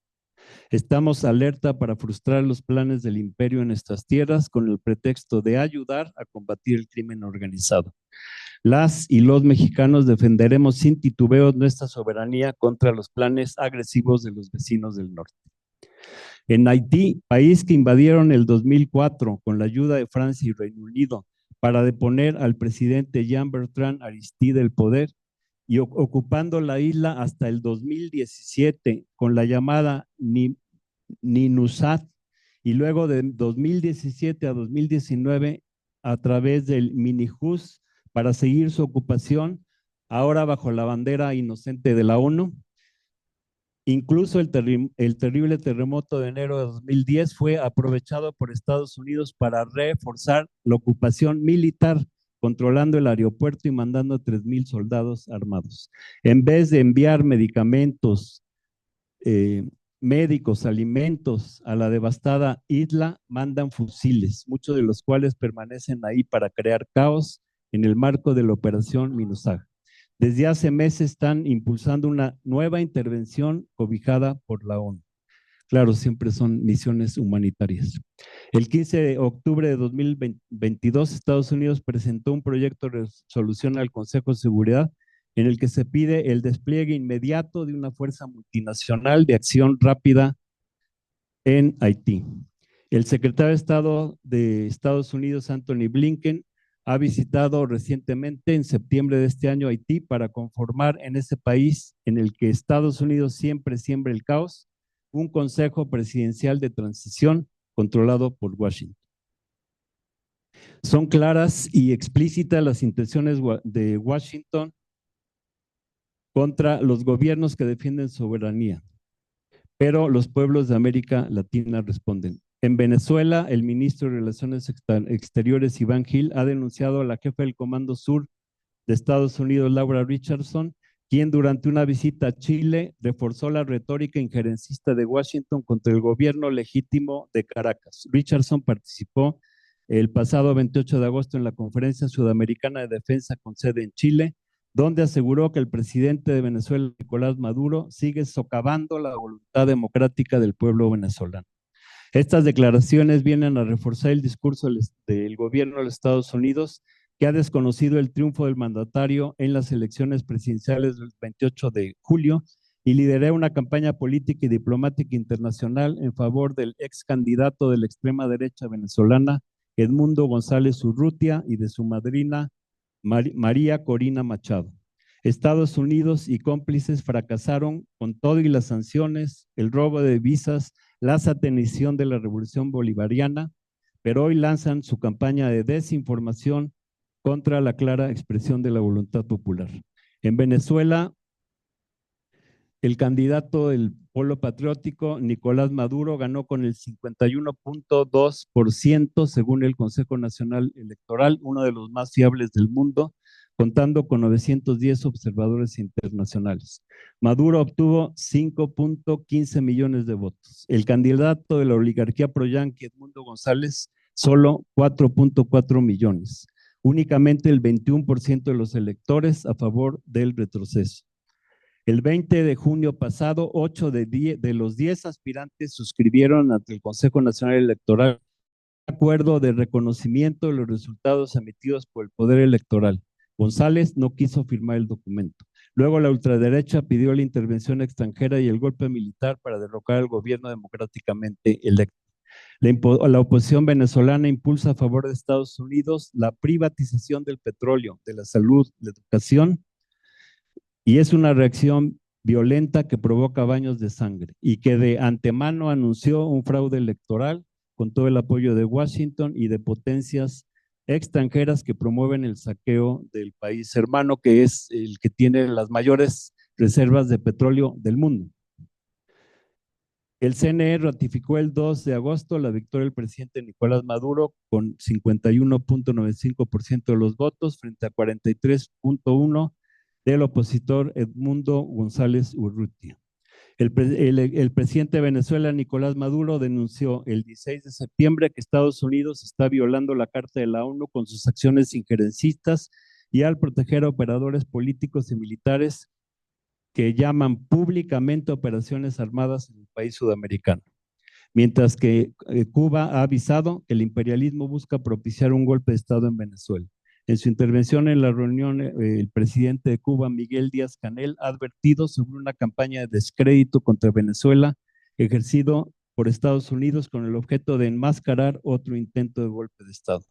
Estamos alerta para frustrar los planes del imperio en nuestras tierras con el pretexto de ayudar a combatir el crimen organizado. Las y los mexicanos defenderemos sin titubeos nuestra soberanía contra los planes agresivos de los vecinos del norte. En Haití, país que invadieron el 2004 con la ayuda de Francia y Reino Unido para deponer al presidente Jean-Bertrand Aristide del poder y ocupando la isla hasta el 2017 con la llamada NINUSAT y luego de 2017 a 2019 a través del MINIJUS para seguir su ocupación, ahora bajo la bandera inocente de la ONU. Incluso el terrible terremoto de enero de 2010 fue aprovechado por Estados Unidos para reforzar la ocupación militar, controlando el aeropuerto y mandando 3,000 soldados armados. En vez de enviar medicamentos, médicos, alimentos a la devastada isla, mandan fusiles, muchos de los cuales permanecen ahí para crear caos en el marco de la operación MINUSAG. Desde hace meses están impulsando una nueva intervención cobijada por la ONU. Claro, siempre son misiones humanitarias. El 15 de octubre de 2022, Estados Unidos presentó un proyecto de resolución al Consejo de Seguridad en el que se pide el despliegue inmediato de una fuerza multinacional de acción rápida en Haití. El secretario de Estado de Estados Unidos, Anthony Blinken, ha visitado recientemente, en septiembre de este año, Haití para conformar en ese país en el que Estados Unidos siempre siembra el caos, un consejo presidencial de transición controlado por Washington. Son claras y explícitas las intenciones de Washington contra los gobiernos que defienden soberanía, pero los pueblos de América Latina responden. En Venezuela, el ministro de Relaciones Exteriores, Iván Gil, ha denunciado a la jefa del Comando Sur de Estados Unidos, Laura Richardson, quien durante una visita a Chile reforzó la retórica injerencista de Washington contra el gobierno legítimo de Caracas. Richardson participó el pasado 28 de agosto en la Conferencia Sudamericana de Defensa con sede en Chile, donde aseguró que el presidente de Venezuela, Nicolás Maduro, sigue socavando la voluntad democrática del pueblo venezolano. Estas declaraciones vienen a reforzar el discurso del gobierno de los Estados Unidos, que ha desconocido el triunfo del mandatario en las elecciones presidenciales del 28 de julio y lideró una campaña política y diplomática internacional en favor del ex candidato de la extrema derecha venezolana, Edmundo González Urrutia, y de su madrina, María Corina Machado. Estados Unidos y cómplices fracasaron con todo y las sanciones, el robo de visas, la satanización de la revolución bolivariana, pero hoy lanzan su campaña de desinformación contra la clara expresión de la voluntad popular. En Venezuela, el candidato del Polo Patriótico, Nicolás Maduro, ganó con el 51.2% según el Consejo Nacional Electoral, uno de los más fiables del mundo, contando con 910 observadores internacionales. Maduro obtuvo 5.15 millones de votos. El candidato de la oligarquía pro-yanqui, Edmundo González, solo 4.4 millones. Únicamente el 21% de los electores a favor del retroceso. El 20 de junio pasado, 8 de los 10 aspirantes suscribieron ante el Consejo Nacional Electoral un acuerdo de reconocimiento de los resultados emitidos por el Poder Electoral. González no quiso firmar el documento. Luego la ultraderecha pidió la intervención extranjera y el golpe militar para derrocar al gobierno democráticamente electo. La oposición venezolana impulsa a favor de Estados Unidos la privatización del petróleo, de la salud, la educación, y es una reacción violenta que provoca baños de sangre y que de antemano anunció un fraude electoral con todo el apoyo de Washington y de potencias extranjeras que promueven el saqueo del país hermano, que es el que tiene las mayores reservas de petróleo del mundo. El CNE ratificó el 2 de agosto la victoria del presidente Nicolás Maduro con 51.95% de los votos frente a 43.1% del opositor Edmundo González Urrutia. El presidente de Venezuela, Nicolás Maduro, denunció el 16 de septiembre que Estados Unidos está violando la Carta de la ONU con sus acciones injerencistas y al proteger a operadores políticos y militares que llaman públicamente operaciones armadas en el país sudamericano. Mientras que Cuba ha avisado que el imperialismo busca propiciar un golpe de Estado en Venezuela. En su intervención en la reunión, el presidente de Cuba, Miguel Díaz-Canel, ha advertido sobre una campaña de descrédito contra Venezuela ejercido por Estados Unidos con el objeto de enmascarar otro intento de golpe de Estado.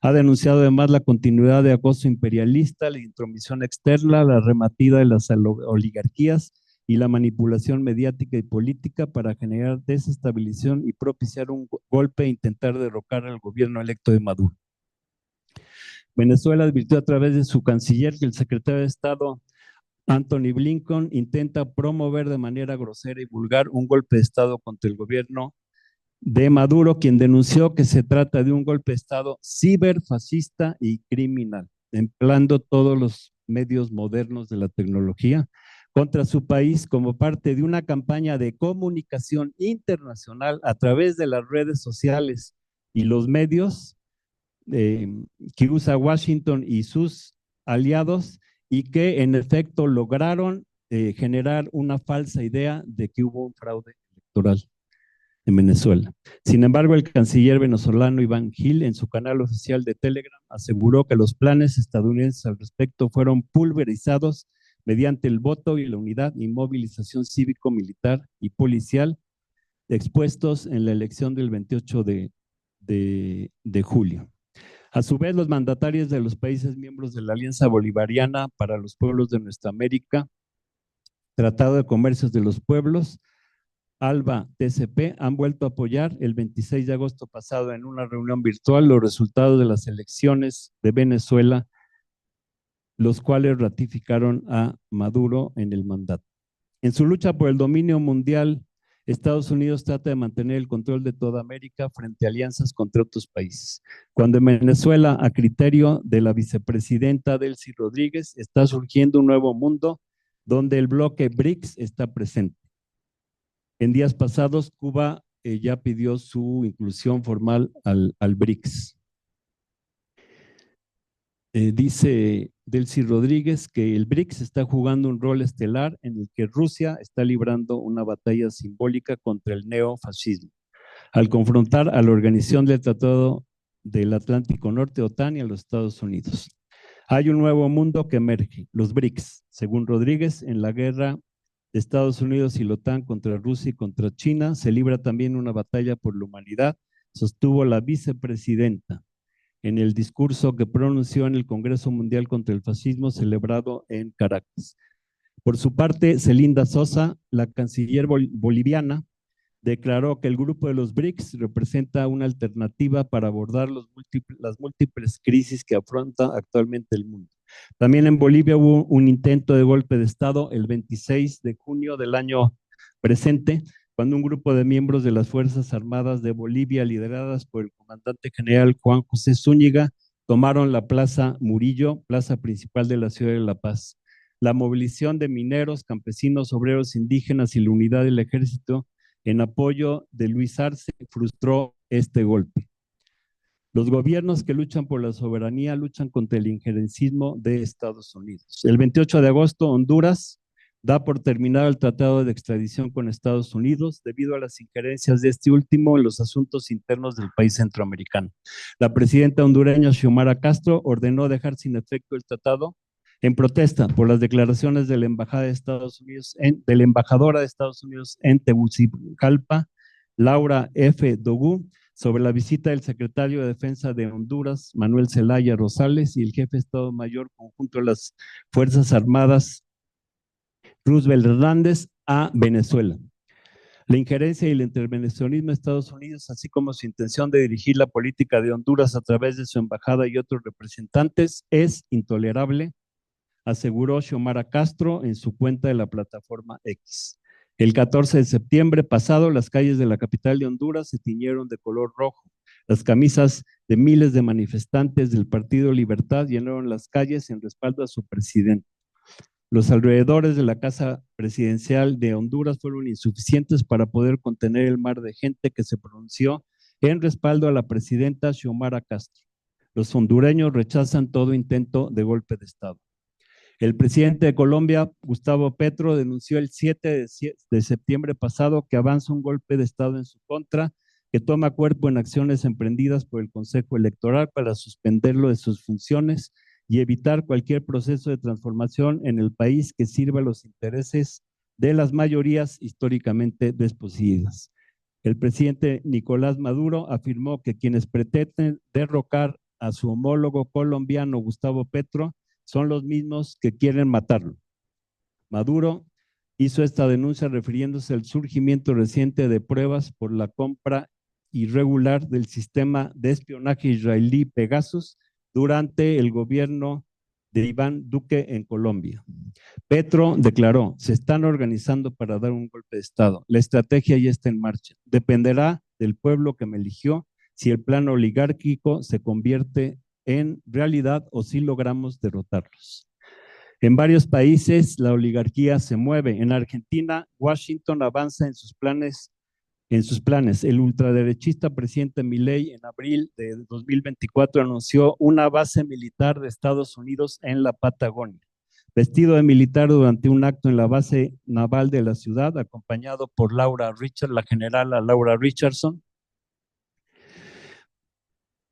Ha denunciado además la continuidad de acoso imperialista, la intromisión externa, la arremetida de las oligarquías y la manipulación mediática y política para generar desestabilización y propiciar un golpe e intentar derrocar al gobierno electo de Maduro. Venezuela advirtió a través de su canciller que el secretario de Estado, Antony Blinken, intenta promover de manera grosera y vulgar un golpe de Estado contra el gobierno de Maduro, quien denunció que se trata de un golpe de Estado ciberfascista y criminal, empleando todos los medios modernos de la tecnología contra su país como parte de una campaña de comunicación internacional a través de las redes sociales y los medios que usa Washington y sus aliados y que en efecto lograron generar una falsa idea de que hubo un fraude electoral en Venezuela. Sin embargo, el canciller venezolano Iván Gil en su canal oficial de Telegram aseguró que los planes estadounidenses al respecto fueron pulverizados mediante el voto y la unidad y movilización cívico-militar y policial expuestos en la elección del 28 de julio. A su vez, los mandatarios de los países miembros de la Alianza Bolivariana para los Pueblos de Nuestra América, Tratado de Comercios de los Pueblos, ALBA-TCP, han vuelto a apoyar el 26 de agosto pasado en una reunión virtual los resultados de las elecciones de Venezuela, los cuales ratificaron a Maduro en el mandato. En su lucha por el dominio mundial, Estados Unidos trata de mantener el control de toda América frente a alianzas contra otros países. Cuando en Venezuela, a criterio de la vicepresidenta Delcy Rodríguez, está surgiendo un nuevo mundo donde el bloque BRICS está presente. En días pasados, Cuba ya pidió su inclusión formal al BRICS. Dice Delcy Rodríguez que el BRICS está jugando un rol estelar en el que Rusia está librando una batalla simbólica contra el neofascismo, al confrontar a la Organización del Tratado del Atlántico Norte, OTAN, y a los Estados Unidos. Hay un nuevo mundo que emerge, los BRICS, según Rodríguez, en la guerra de Estados Unidos y la OTAN contra Rusia y contra China, se libra también una batalla por la humanidad, sostuvo la vicepresidenta en el discurso que pronunció en el Congreso Mundial contra el Fascismo celebrado en Caracas. Por su parte, Celinda Sosa, la canciller boliviana, declaró que el grupo de los BRICS representa una alternativa para abordar las múltiples crisis que afronta actualmente el mundo. También en Bolivia hubo un intento de golpe de Estado el 26 de junio del año presente, cuando un grupo de miembros de las Fuerzas Armadas de Bolivia, lideradas por el comandante general Juan José Zúñiga, tomaron la Plaza Murillo, plaza principal de la ciudad de La Paz. La movilización de mineros, campesinos, obreros indígenas y la unidad del ejército en apoyo de Luis Arce frustró este golpe. Los gobiernos que luchan por la soberanía luchan contra el injerencismo de Estados Unidos. El 28 de agosto, Honduras da por terminado el tratado de extradición con Estados Unidos debido a las injerencias de este último en los asuntos internos del país centroamericano. La presidenta hondureña Xiomara Castro ordenó dejar sin efecto el tratado en protesta por las declaraciones de la embajada de Estados Unidos, de la embajadora de Estados Unidos en Tegucigalpa, Laura F. Dogu, sobre la visita del secretario de Defensa de Honduras, Manuel Zelaya Rosales, y el jefe de Estado Mayor conjunto de las Fuerzas Armadas, Roosevelt Hernández, a Venezuela. La injerencia y el intervencionismo de Estados Unidos, así como su intención de dirigir la política de Honduras a través de su embajada y otros representantes, es intolerable, aseguró Xiomara Castro en su cuenta de la plataforma X. El 14 de septiembre pasado, las calles de la capital de Honduras se tiñeron de color rojo. Las camisas de miles de manifestantes del Partido Libertad llenaron las calles en respaldo a su presidente. Los alrededores de la Casa Presidencial de Honduras fueron insuficientes para poder contener el mar de gente que se pronunció en respaldo a la presidenta Xiomara Castro. Los hondureños rechazan todo intento de golpe de Estado. El presidente de Colombia, Gustavo Petro, denunció el 7 de septiembre pasado que avanza un golpe de Estado en su contra, que toma cuerpo en acciones emprendidas por el Consejo Electoral para suspenderlo de sus funciones y evitar cualquier proceso de transformación en el país que sirva a los intereses de las mayorías históricamente desposeídas. El presidente Nicolás Maduro afirmó que quienes pretenden derrocar a su homólogo colombiano Gustavo Petro son los mismos que quieren matarlo. Maduro hizo esta denuncia refiriéndose al surgimiento reciente de pruebas por la compra irregular del sistema de espionaje israelí Pegasus durante el gobierno de Iván Duque en Colombia. Petro declaró, se están organizando para dar un golpe de Estado. La estrategia ya está en marcha. Dependerá del pueblo que me eligió si el plan oligárquico se convierte en realidad o si logramos derrotarlos. En varios países la oligarquía se mueve. En Argentina, Washington avanza en sus planes. El ultraderechista presidente Milei en abril de 2024 anunció una base militar de Estados Unidos en la Patagonia. Vestido de militar durante un acto en la base naval de la ciudad, acompañado por la generala Laura Richardson,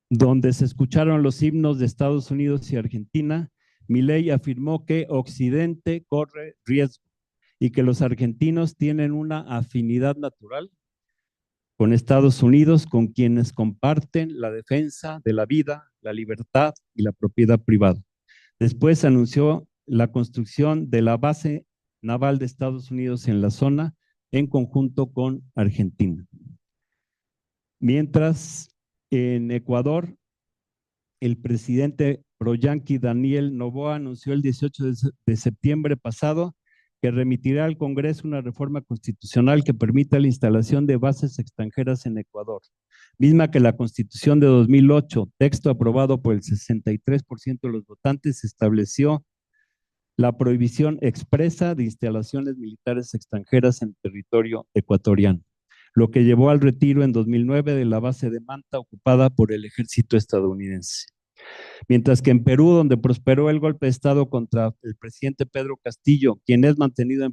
donde se escucharon los himnos de Estados Unidos y Argentina, Milei afirmó que Occidente corre riesgo y que los argentinos tienen una afinidad natural con Estados Unidos, con quienes comparten la defensa de la vida, la libertad y la propiedad privada. Después anunció la construcción de la base naval de Estados Unidos en la zona en conjunto con Argentina. Mientras, en Ecuador, el presidente proyanqui Daniel Noboa anunció el 18 de septiembre pasado que remitirá al Congreso una reforma constitucional que permita la instalación de bases extranjeras en Ecuador, misma que la Constitución de 2008, texto aprobado por el 63% de los votantes, estableció la prohibición expresa de instalaciones militares extranjeras en territorio ecuatoriano, lo que llevó al retiro en 2009 de la base de Manta ocupada por el ejército estadounidense. Mientras que en Perú, donde prosperó el golpe de Estado contra el presidente Pedro Castillo, quien es mantenido en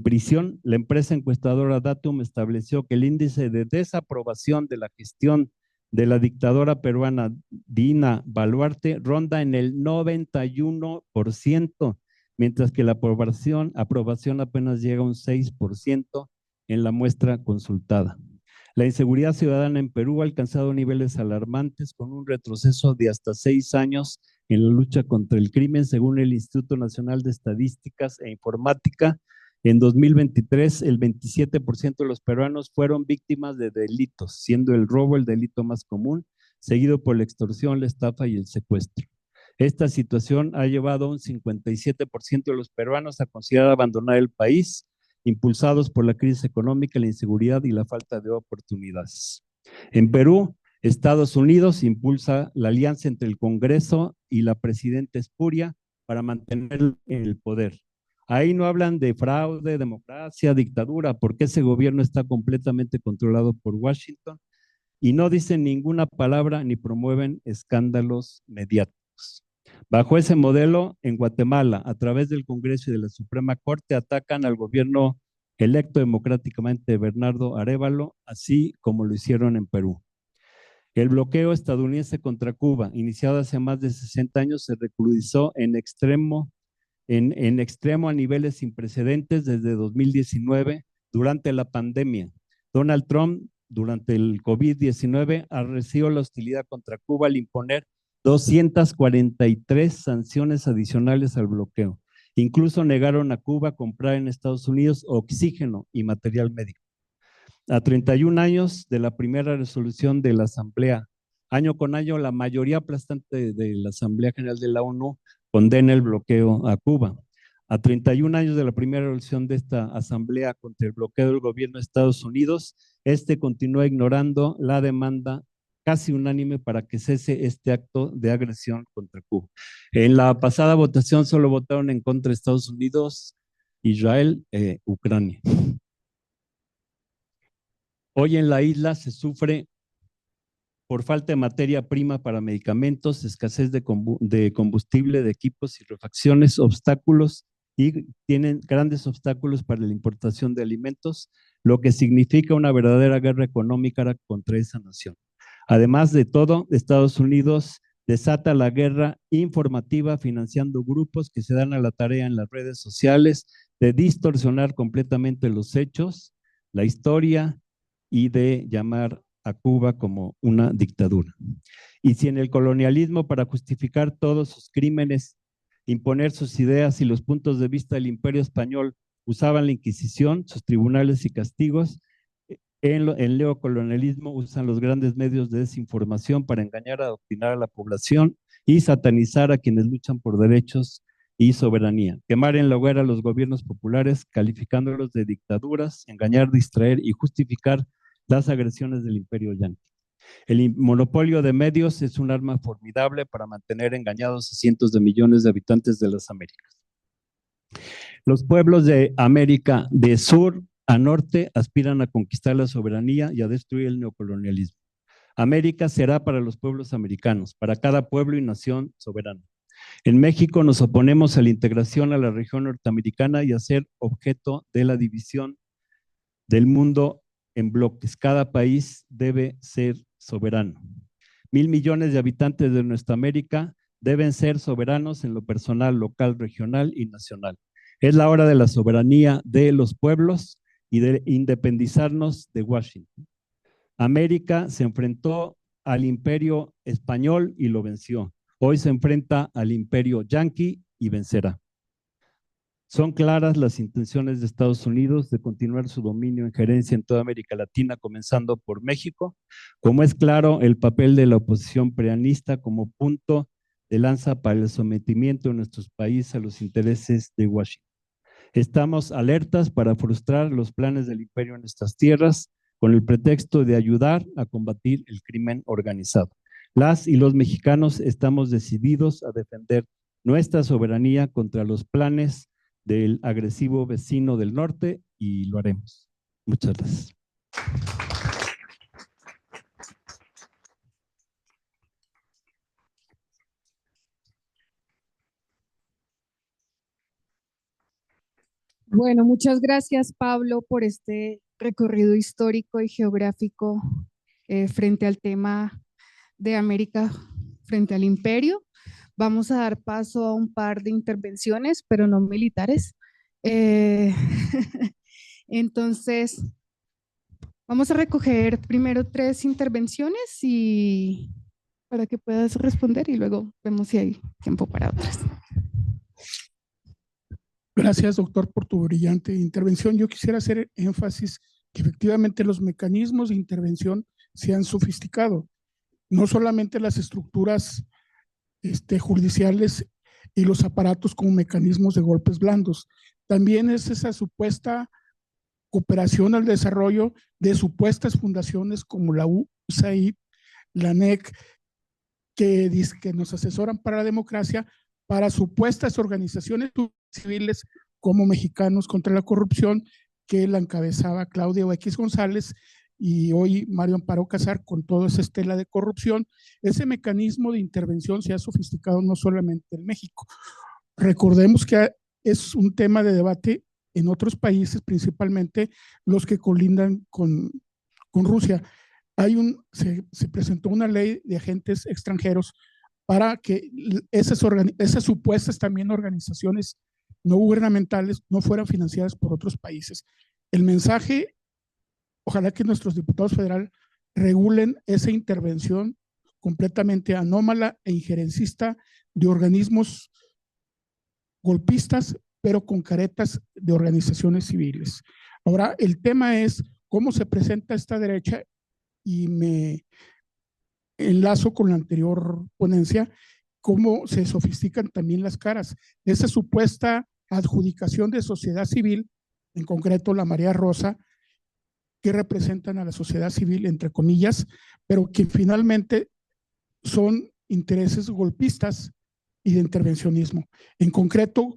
prisión, la empresa encuestadora Datum estableció que el índice de desaprobación de la gestión de la dictadora peruana Dina Boluarte ronda en el 91%, mientras que la aprobación apenas llega a un 6% en la muestra consultada. La inseguridad ciudadana en Perú ha alcanzado niveles alarmantes con un retroceso de hasta 6 años en la lucha contra el crimen, según el Instituto Nacional de Estadísticas e Informática. En 2023, el 27% de los peruanos fueron víctimas de delitos, siendo el robo el delito más común, seguido por la extorsión, la estafa y el secuestro. Esta situación ha llevado a un 57% de los peruanos a considerar abandonar el país, impulsados por la crisis económica, la inseguridad y la falta de oportunidades. En Perú, Estados Unidos impulsa la alianza entre el Congreso y la presidenta espuria para mantener el poder. Ahí no hablan de fraude, democracia, dictadura, porque ese gobierno está completamente controlado por Washington y no dicen ninguna palabra ni promueven escándalos mediáticos. Bajo ese modelo, en Guatemala, a través del Congreso y de la Suprema Corte, atacan al gobierno electo democráticamente de Bernardo Arévalo, así como lo hicieron en Perú. El bloqueo estadounidense contra Cuba, iniciado hace más de 60 años, se recrudizó en extremo a niveles sin precedentes desde 2019, durante la pandemia. Donald Trump, durante el COVID-19, arreció la hostilidad contra Cuba al imponer 243 sanciones adicionales al bloqueo. Incluso negaron a Cuba comprar en Estados Unidos oxígeno y material médico. A 31 años de la primera resolución de la Asamblea, año con año, la mayoría aplastante de la Asamblea General de la ONU condena el bloqueo a Cuba. A 31 años de la primera resolución de esta Asamblea contra el bloqueo del gobierno de Estados Unidos, continúa ignorando la demanda casi unánime para que cese este acto de agresión contra Cuba. En la pasada votación solo votaron en contra de Estados Unidos, Israel, Ucrania. Hoy en la isla se sufre por falta de materia prima para medicamentos, escasez de combustible, de equipos y refacciones, obstáculos, y tienen grandes obstáculos para la importación de alimentos, lo que significa una verdadera guerra económica contra esa nación. Además de todo, Estados Unidos desata la guerra informativa financiando grupos que se dan a la tarea en las redes sociales de distorsionar completamente los hechos, la historia y de llamar a Cuba como una dictadura. Y si en el colonialismo, para justificar todos sus crímenes, imponer sus ideas y los puntos de vista del Imperio Español, usaban la Inquisición, sus tribunales y castigos, en el neocolonialismo usan los grandes medios de desinformación para engañar, adoctrinar a la población y satanizar a quienes luchan por derechos y soberanía. Quemar en la hoguera a los gobiernos populares, calificándolos de dictaduras, engañar, distraer y justificar las agresiones del imperio yanqui. El monopolio de medios es un arma formidable para mantener engañados a cientos de millones de habitantes de las Américas. Los pueblos de América de sur a norte aspiran a conquistar la soberanía y a destruir el neocolonialismo. América será para los pueblos americanos, para cada pueblo y nación soberana. En México nos oponemos a la integración a la región norteamericana y a ser objeto de la división del mundo en bloques. Cada país debe ser soberano. 1,000 millones de habitantes de nuestra América deben ser soberanos en lo personal, local, regional y nacional. Es la hora de la soberanía de los pueblos y de independizarnos de Washington. América se enfrentó al imperio español y lo venció. Hoy se enfrenta al imperio yanqui y vencerá. Son claras las intenciones de Estados Unidos de continuar su dominio e injerencia en toda América Latina, comenzando por México, como es claro el papel de la oposición preanista como punto de lanza para el sometimiento de nuestros países a los intereses de Washington. Estamos alertas para frustrar los planes del imperio en nuestras tierras con el pretexto de ayudar a combatir el crimen organizado. Las y los mexicanos estamos decididos a defender nuestra soberanía contra los planes del agresivo vecino del norte y lo haremos. Muchas gracias. Bueno, muchas gracias, Pablo, por este recorrido histórico y geográfico frente al tema de América, frente al imperio. Vamos a dar paso a un par de intervenciones, pero no militares. Entonces, vamos a recoger primero 3 intervenciones y para que puedas responder y luego vemos si hay tiempo para otras. Gracias, doctor, por tu brillante intervención. Yo quisiera hacer énfasis que efectivamente los mecanismos de intervención se han sofisticado. No solamente las estructuras judiciales y los aparatos como mecanismos de golpes blandos. También es esa supuesta cooperación al desarrollo de supuestas fundaciones como la USAID, la NEC, que dice que nos asesoran para la democracia, para supuestas organizaciones civiles como Mexicanos contra la Corrupción, que la encabezaba Claudia X González, y hoy Mario Amparo Casar, con toda esa estela de corrupción. Ese mecanismo de intervención se ha sofisticado no solamente en México. Recordemos que es un tema de debate en otros países, principalmente los que colindan con Rusia. Se presentó una ley de agentes extranjeros para que esas supuestas también organizaciones no gubernamentales no fueran financiadas por otros países. El mensaje, ojalá que nuestros diputados federales regulen esa intervención completamente anómala e injerencista de organismos golpistas, pero con caretas de organizaciones civiles. Ahora, el tema es cómo se presenta esta derecha, y me enlazo con la anterior ponencia, cómo se sofistican también las caras. Esa supuesta adjudicación de sociedad civil, en concreto la Marea Rosa, que representan a la sociedad civil, entre comillas, pero que finalmente son intereses golpistas y de intervencionismo. En concreto,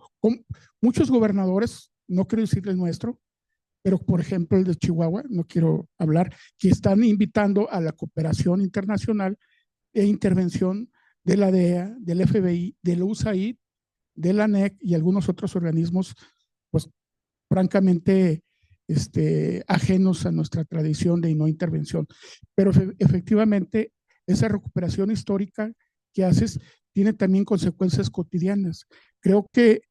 muchos gobernadores, no quiero decir el nuestro, pero por ejemplo el de Chihuahua, no quiero hablar, que están invitando a la cooperación internacional e intervención de la DEA, del FBI, del USAID, de la NEC y algunos otros organismos, pues francamente ajenos a nuestra tradición de no intervención. Pero efectivamente, esa recuperación histórica que haces tiene también consecuencias cotidianas. Creo que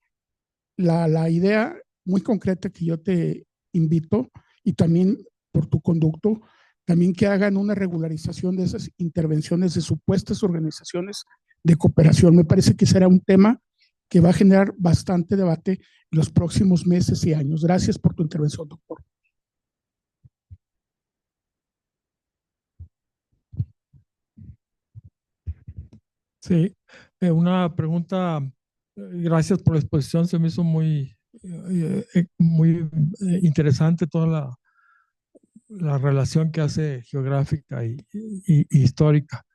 la idea muy concreta que yo te invito, y también por tu conducto, también que hagan una regularización de esas intervenciones de supuestas organizaciones de cooperación. Me parece que será un tema que va a generar bastante debate en los próximos meses y años. Gracias por tu intervención, doctor. Sí, una pregunta, gracias por la exposición, se me hizo muy interesante toda la relación que hace geográfica y histórica.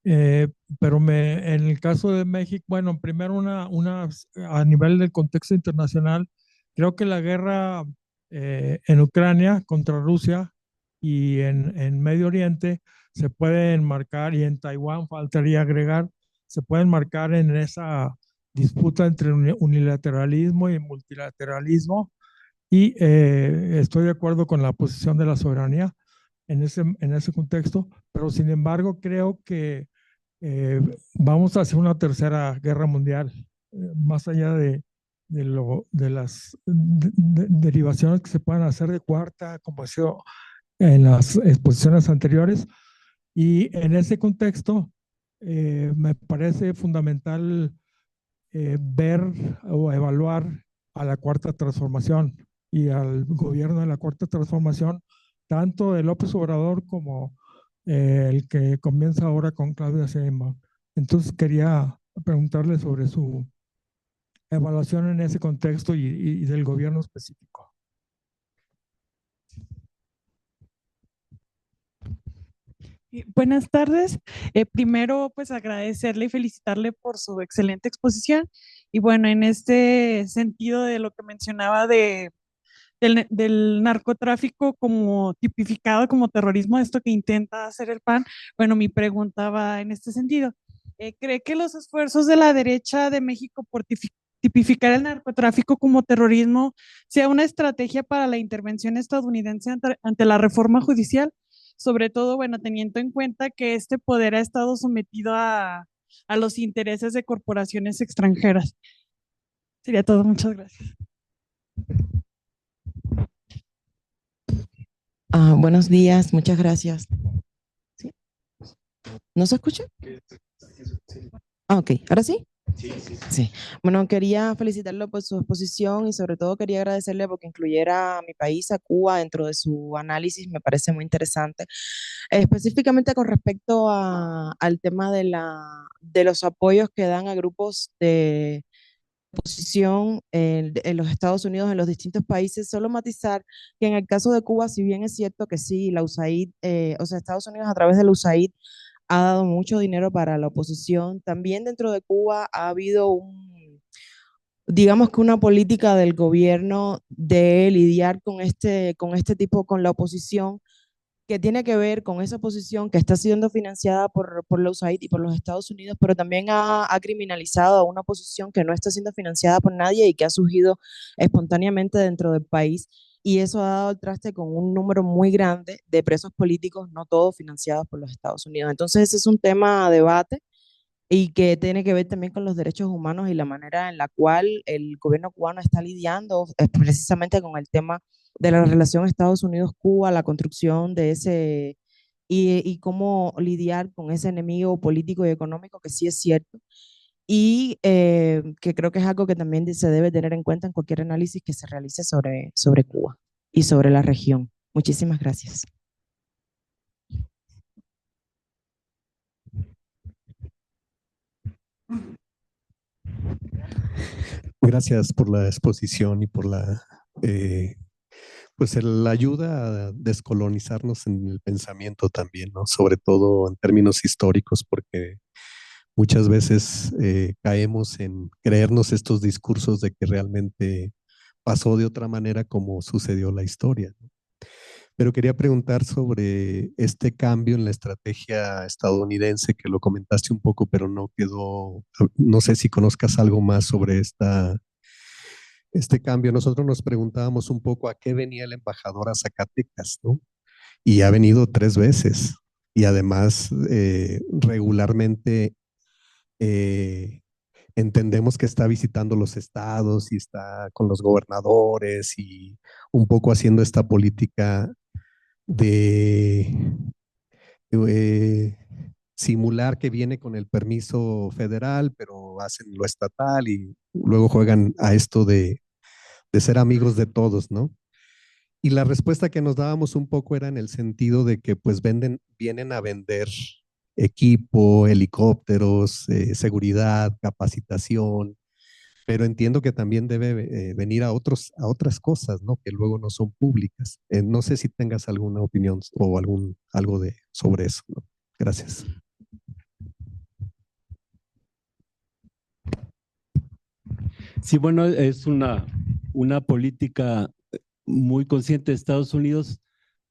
Pero en el caso de México, bueno, primero a nivel del contexto internacional, creo que la guerra en Ucrania contra Rusia y en Medio Oriente se puede enmarcar, y en Taiwán faltaría agregar, se puede enmarcar en esa disputa entre unilateralismo y multilateralismo, y estoy de acuerdo con la posición de la soberanía en ese contexto, pero sin embargo creo que vamos hacia una tercera guerra mundial, más allá de las derivaciones que se puedan hacer de cuarta, como ha sido en las exposiciones anteriores. Y en ese contexto, me parece fundamental ver o evaluar a la cuarta transformación y al gobierno de la cuarta transformación, tanto de López Obrador como el que comienza ahora con Claudia Sheinbaum. Entonces quería preguntarle sobre su evaluación en ese contexto y del gobierno específico. Buenas tardes. Primero, pues agradecerle y felicitarle por su excelente exposición. Y bueno, en este sentido de lo que mencionaba del narcotráfico como tipificado como terrorismo, esto que intenta hacer el PAN, bueno, mi pregunta va en este sentido. ¿Cree que los esfuerzos de la derecha de México por tipificar el narcotráfico como terrorismo sea una estrategia para la intervención estadounidense ante la reforma judicial? Sobre todo, bueno, teniendo en cuenta que este poder ha estado sometido a los intereses de corporaciones extranjeras. Sería todo, muchas gracias. Buenos días, muchas gracias. ¿Sí? ¿No se escucha? Ok, ¿ahora sí? Sí. Bueno, quería felicitarlo por su exposición y sobre todo quería agradecerle porque incluyera a mi país, a Cuba, dentro de su análisis, me parece muy interesante. Específicamente con respecto al tema de los apoyos que dan a grupos de oposición en los Estados Unidos, en los distintos países, solo matizar que en el caso de Cuba, si bien es cierto que sí, la USAID, o sea, Estados Unidos a través de la USAID ha dado mucho dinero para la oposición. También dentro de Cuba ha habido digamos que una política del gobierno de lidiar con este tipo, con la oposición, que tiene que ver con esa oposición que está siendo financiada por la USAID y por los Estados Unidos, pero también ha criminalizado a una oposición que no está siendo financiada por nadie y que ha surgido espontáneamente dentro del país. Y eso ha dado el traste con un número muy grande de presos políticos, no todos financiados por los Estados Unidos. Entonces, ese es un tema a debate y que tiene que ver también con los derechos humanos y la manera en la cual el gobierno cubano está lidiando precisamente con el tema de la relación Estados Unidos-Cuba, la construcción de ese y cómo lidiar con ese enemigo político y económico que sí es cierto y que creo que es algo que también se debe tener en cuenta en cualquier análisis que se realice sobre Cuba y sobre la región. Muchísimas gracias. Gracias por la exposición y por pues la ayuda a descolonizarnos en el pensamiento también, ¿no? Sobre todo en términos históricos, porque muchas veces caemos en creernos estos discursos de que realmente pasó de otra manera como sucedió la historia, ¿no? Pero quería preguntar sobre este cambio en la estrategia estadounidense, que lo comentaste un poco, pero no quedó, no sé si conozcas algo más sobre este cambio. Nosotros nos preguntábamos un poco a qué venía el embajador a Zacatecas, ¿no? Y ha venido 3 veces. Y además, regularmente entendemos que está visitando los estados y está con los gobernadores y un poco haciendo esta política de simular que viene con el permiso federal, pero hacen lo estatal y luego juegan a esto de ser amigos de todos, ¿no? Y la respuesta que nos dábamos un poco era en el sentido de que pues vienen a vender equipo, helicópteros, seguridad, capacitación, pero entiendo que también debe venir a otras cosas, ¿no? Que luego no son públicas. No sé si tengas alguna opinión o algo sobre eso, ¿no? Gracias. Sí, bueno, es una política muy consciente de Estados Unidos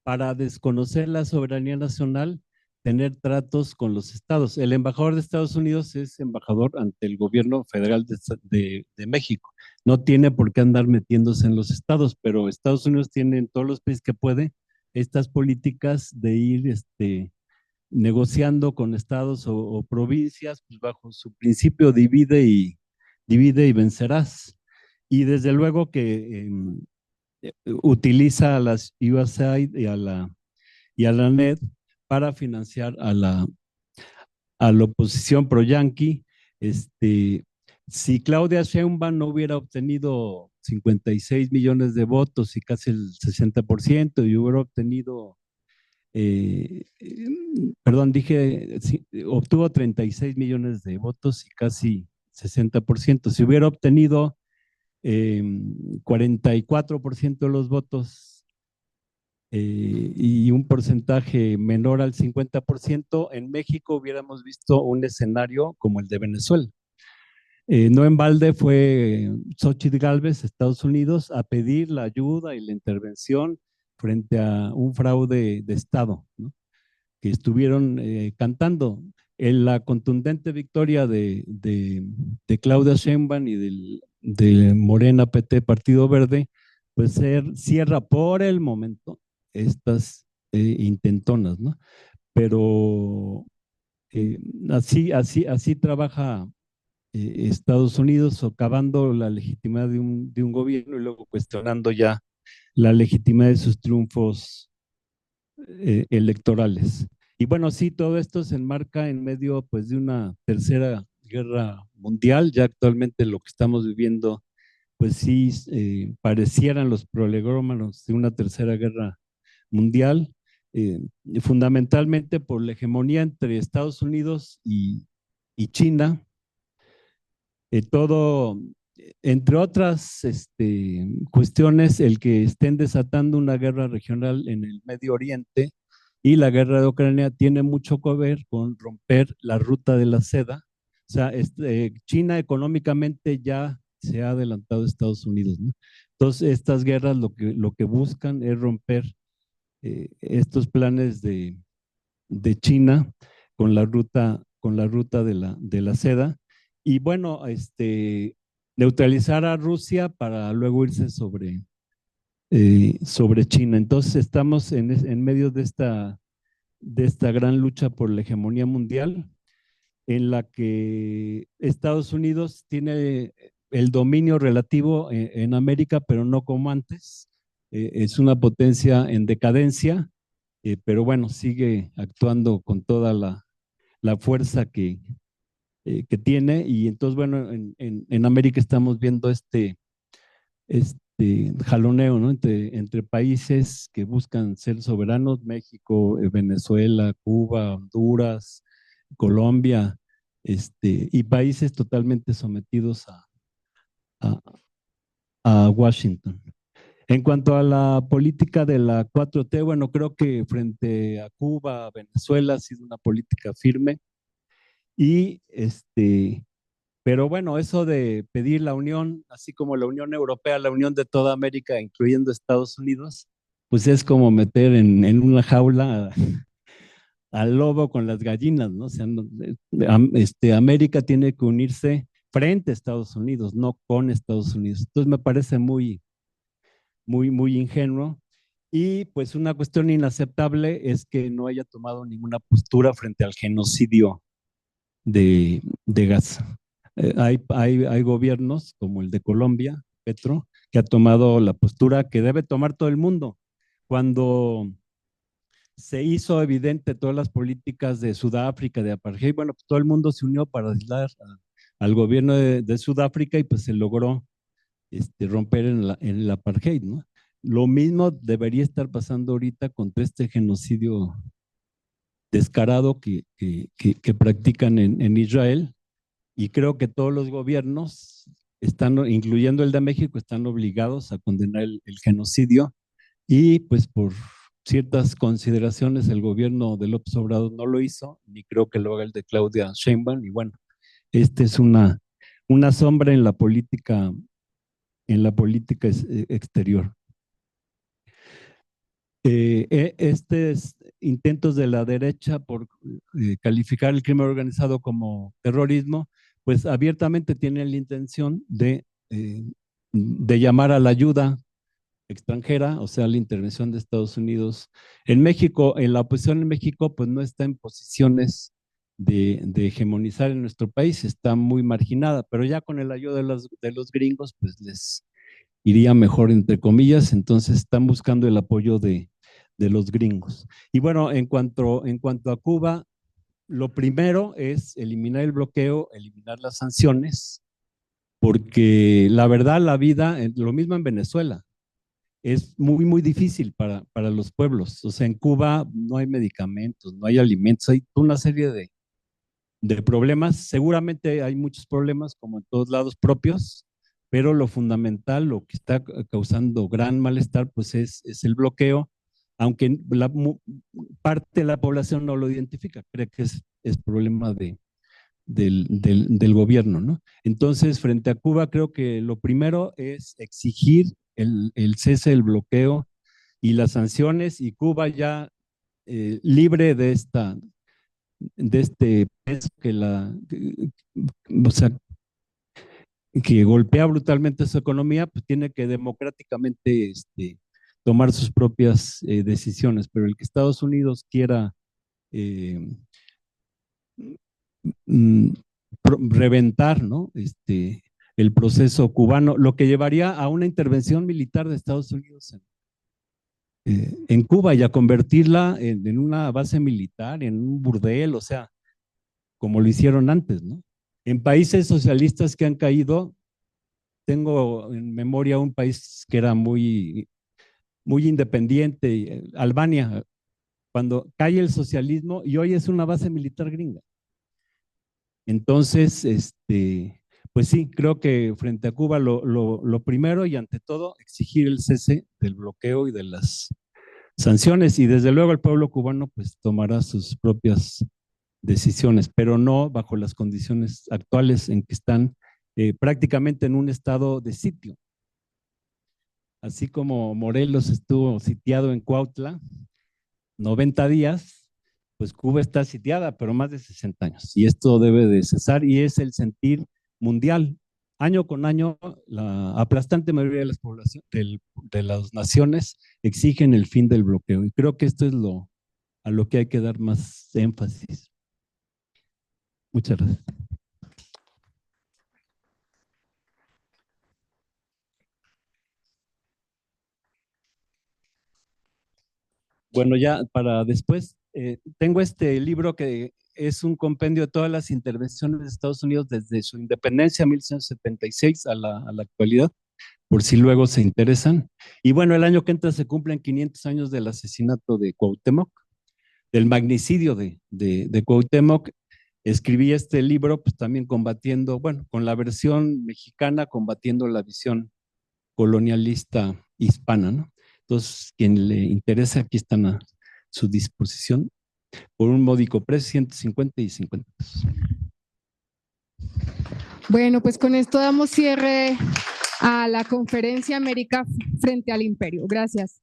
para desconocer la soberanía nacional, tener tratos con los estados. El embajador de Estados Unidos es embajador ante el gobierno federal de México. No tiene por qué andar metiéndose en los estados, pero Estados Unidos tiene en todos los países que puede estas políticas de ir negociando con estados o provincias, pues bajo su principio divide y vencerás. Y desde luego que utiliza a las USAID y a la NED para financiar a la oposición pro-yanqui. Si Claudia Sheinbaum no hubiera obtenido 56 millones de votos y casi el 60%, y hubiera obtenido, perdón, obtuvo 36 millones de votos y casi 60%. Si hubiera obtenido 44% de los votos y un porcentaje menor al 50%, en México hubiéramos visto un escenario como el de Venezuela. No en balde fue Xochitl Gálvez, Estados Unidos, a pedir la ayuda y la intervención frente a un fraude de Estado, ¿no? Que estuvieron cantando. En la contundente victoria de Claudia Sheinbaum y de Morena PT Partido Verde, pues cierra por el momento estas intentonas, ¿no? Pero así trabaja Estados Unidos, socavando la legitimidad de un gobierno y luego cuestionando ya la legitimidad de sus triunfos electorales. Y bueno, sí, todo esto se enmarca en medio pues de una tercera guerra mundial. Ya actualmente lo que estamos viviendo, pues sí, parecieran los prolegómenos de una tercera guerra mundial, fundamentalmente por la hegemonía entre Estados Unidos y China. Todo, entre otras cuestiones, el que estén desatando una guerra regional en el Medio Oriente, y la guerra de Ucrania tiene mucho que ver con romper la ruta de la seda. O sea, China económicamente ya se ha adelantado a Estados Unidos, ¿no? Entonces, estas guerras lo que buscan es romper estos planes de China con la ruta de la seda. Y bueno, neutralizar a Rusia para luego irse sobre China. Entonces estamos en medio de esta gran lucha por la hegemonía mundial, en la que Estados Unidos tiene el dominio relativo en América, pero no como antes. Es una potencia en decadencia, pero bueno, sigue actuando con toda la fuerza que tiene. Y entonces, bueno, en América estamos viendo este jaloneo, ¿no? Entre países que buscan ser soberanos: México, Venezuela, Cuba, Honduras, Colombia, y países totalmente sometidos a, a Washington. En cuanto a la política de la 4T, bueno, creo que frente a Cuba, a Venezuela, ha sido una política firme. Y pero bueno, eso de pedir la unión, así como la Unión Europea, la unión de toda América, incluyendo Estados Unidos, pues es como meter en una jaula al lobo con las gallinas, ¿no? O sea, América tiene que unirse frente a Estados Unidos, no con Estados Unidos. Entonces me parece muy ingenuo. Y pues una cuestión inaceptable es que no haya tomado ninguna postura frente al genocidio de Gaza. Hay gobiernos como el de Colombia, Petro, que ha tomado la postura que debe tomar todo el mundo. Cuando se hizo evidente todas las políticas de Sudáfrica, de apartheid, bueno, pues todo el mundo se unió para aislar al gobierno de Sudáfrica, y pues se logró romper en el apartheid, ¿no? Lo mismo debería estar pasando ahorita contra este genocidio descarado que practican en Israel. Y creo que todos los gobiernos, incluyendo el de México, están obligados a condenar el genocidio. Y pues por ciertas consideraciones el gobierno de López Obrador no lo hizo, ni creo que lo haga el de Claudia Sheinbaum. Y bueno, es una sombra en la política exterior. Estos intentos de la derecha por calificar el crimen organizado como terrorismo, pues abiertamente tienen la intención de llamar a la ayuda extranjera, o sea, la intervención de Estados Unidos en México. En la oposición en México, pues no está en posiciones de hegemonizar en nuestro país, está muy marginada, pero ya con la ayuda de los gringos, pues les iría mejor, entre comillas. Entonces están buscando el apoyo de los gringos. Y bueno, en cuanto a Cuba, lo primero es eliminar el bloqueo, eliminar las sanciones, porque la verdad, la vida, lo mismo en Venezuela, es muy difícil para los pueblos. O sea, en Cuba no hay medicamentos, no hay alimentos, hay una serie de problemas. Seguramente hay muchos problemas, como en todos lados, propios, pero lo fundamental, lo que está causando gran malestar, pues es el bloqueo, aunque parte de la población no lo identifica, cree que es problema del gobierno, ¿no? Entonces, frente a Cuba, creo que lo primero es exigir el cese del bloqueo y las sanciones, y Cuba ya libre de este peso o sea, que golpea brutalmente su economía, pues tiene que democráticamente tomar sus propias decisiones. Pero el que Estados Unidos quiera reventar, ¿no? El proceso cubano, lo que llevaría a una intervención militar de Estados Unidos en Cuba, y a convertirla en una base militar, en un burdel, o sea, como lo hicieron antes, ¿no? En países socialistas que han caído, tengo en memoria un país que era muy independiente, Albania, cuando cae el socialismo, y hoy es una base militar gringa. Entonces, pues sí, creo que frente a Cuba lo primero y ante todo, exigir el cese del bloqueo y de las sanciones y desde luego el pueblo cubano pues tomará sus propias decisiones, pero no bajo las condiciones actuales en que están prácticamente en un estado de sitio. Así como Morelos estuvo sitiado en Cuautla 90 días, pues Cuba está sitiada, pero más de 60 años. Y esto debe de cesar y es el sentir mundial. Año con año, la aplastante mayoría de las poblaciones, de las naciones exigen el fin del bloqueo. Y creo que esto es a lo que hay que dar más énfasis. Muchas gracias. Bueno, ya para después, tengo este libro que es un compendio de todas las intervenciones de Estados Unidos desde su independencia en 1976 a la actualidad, por si luego se interesan. Y bueno, el año que entra se cumplen 500 años del asesinato de Cuauhtémoc, del magnicidio de Cuauhtémoc. Escribí este libro pues también combatiendo, bueno, con la versión mexicana, combatiendo la visión colonialista hispana, ¿no? Entonces, quien le interese, aquí están a su disposición por un módico precio, 150 y 50 pesos. Bueno, pues con esto damos cierre a la conferencia América frente al Imperio. Gracias.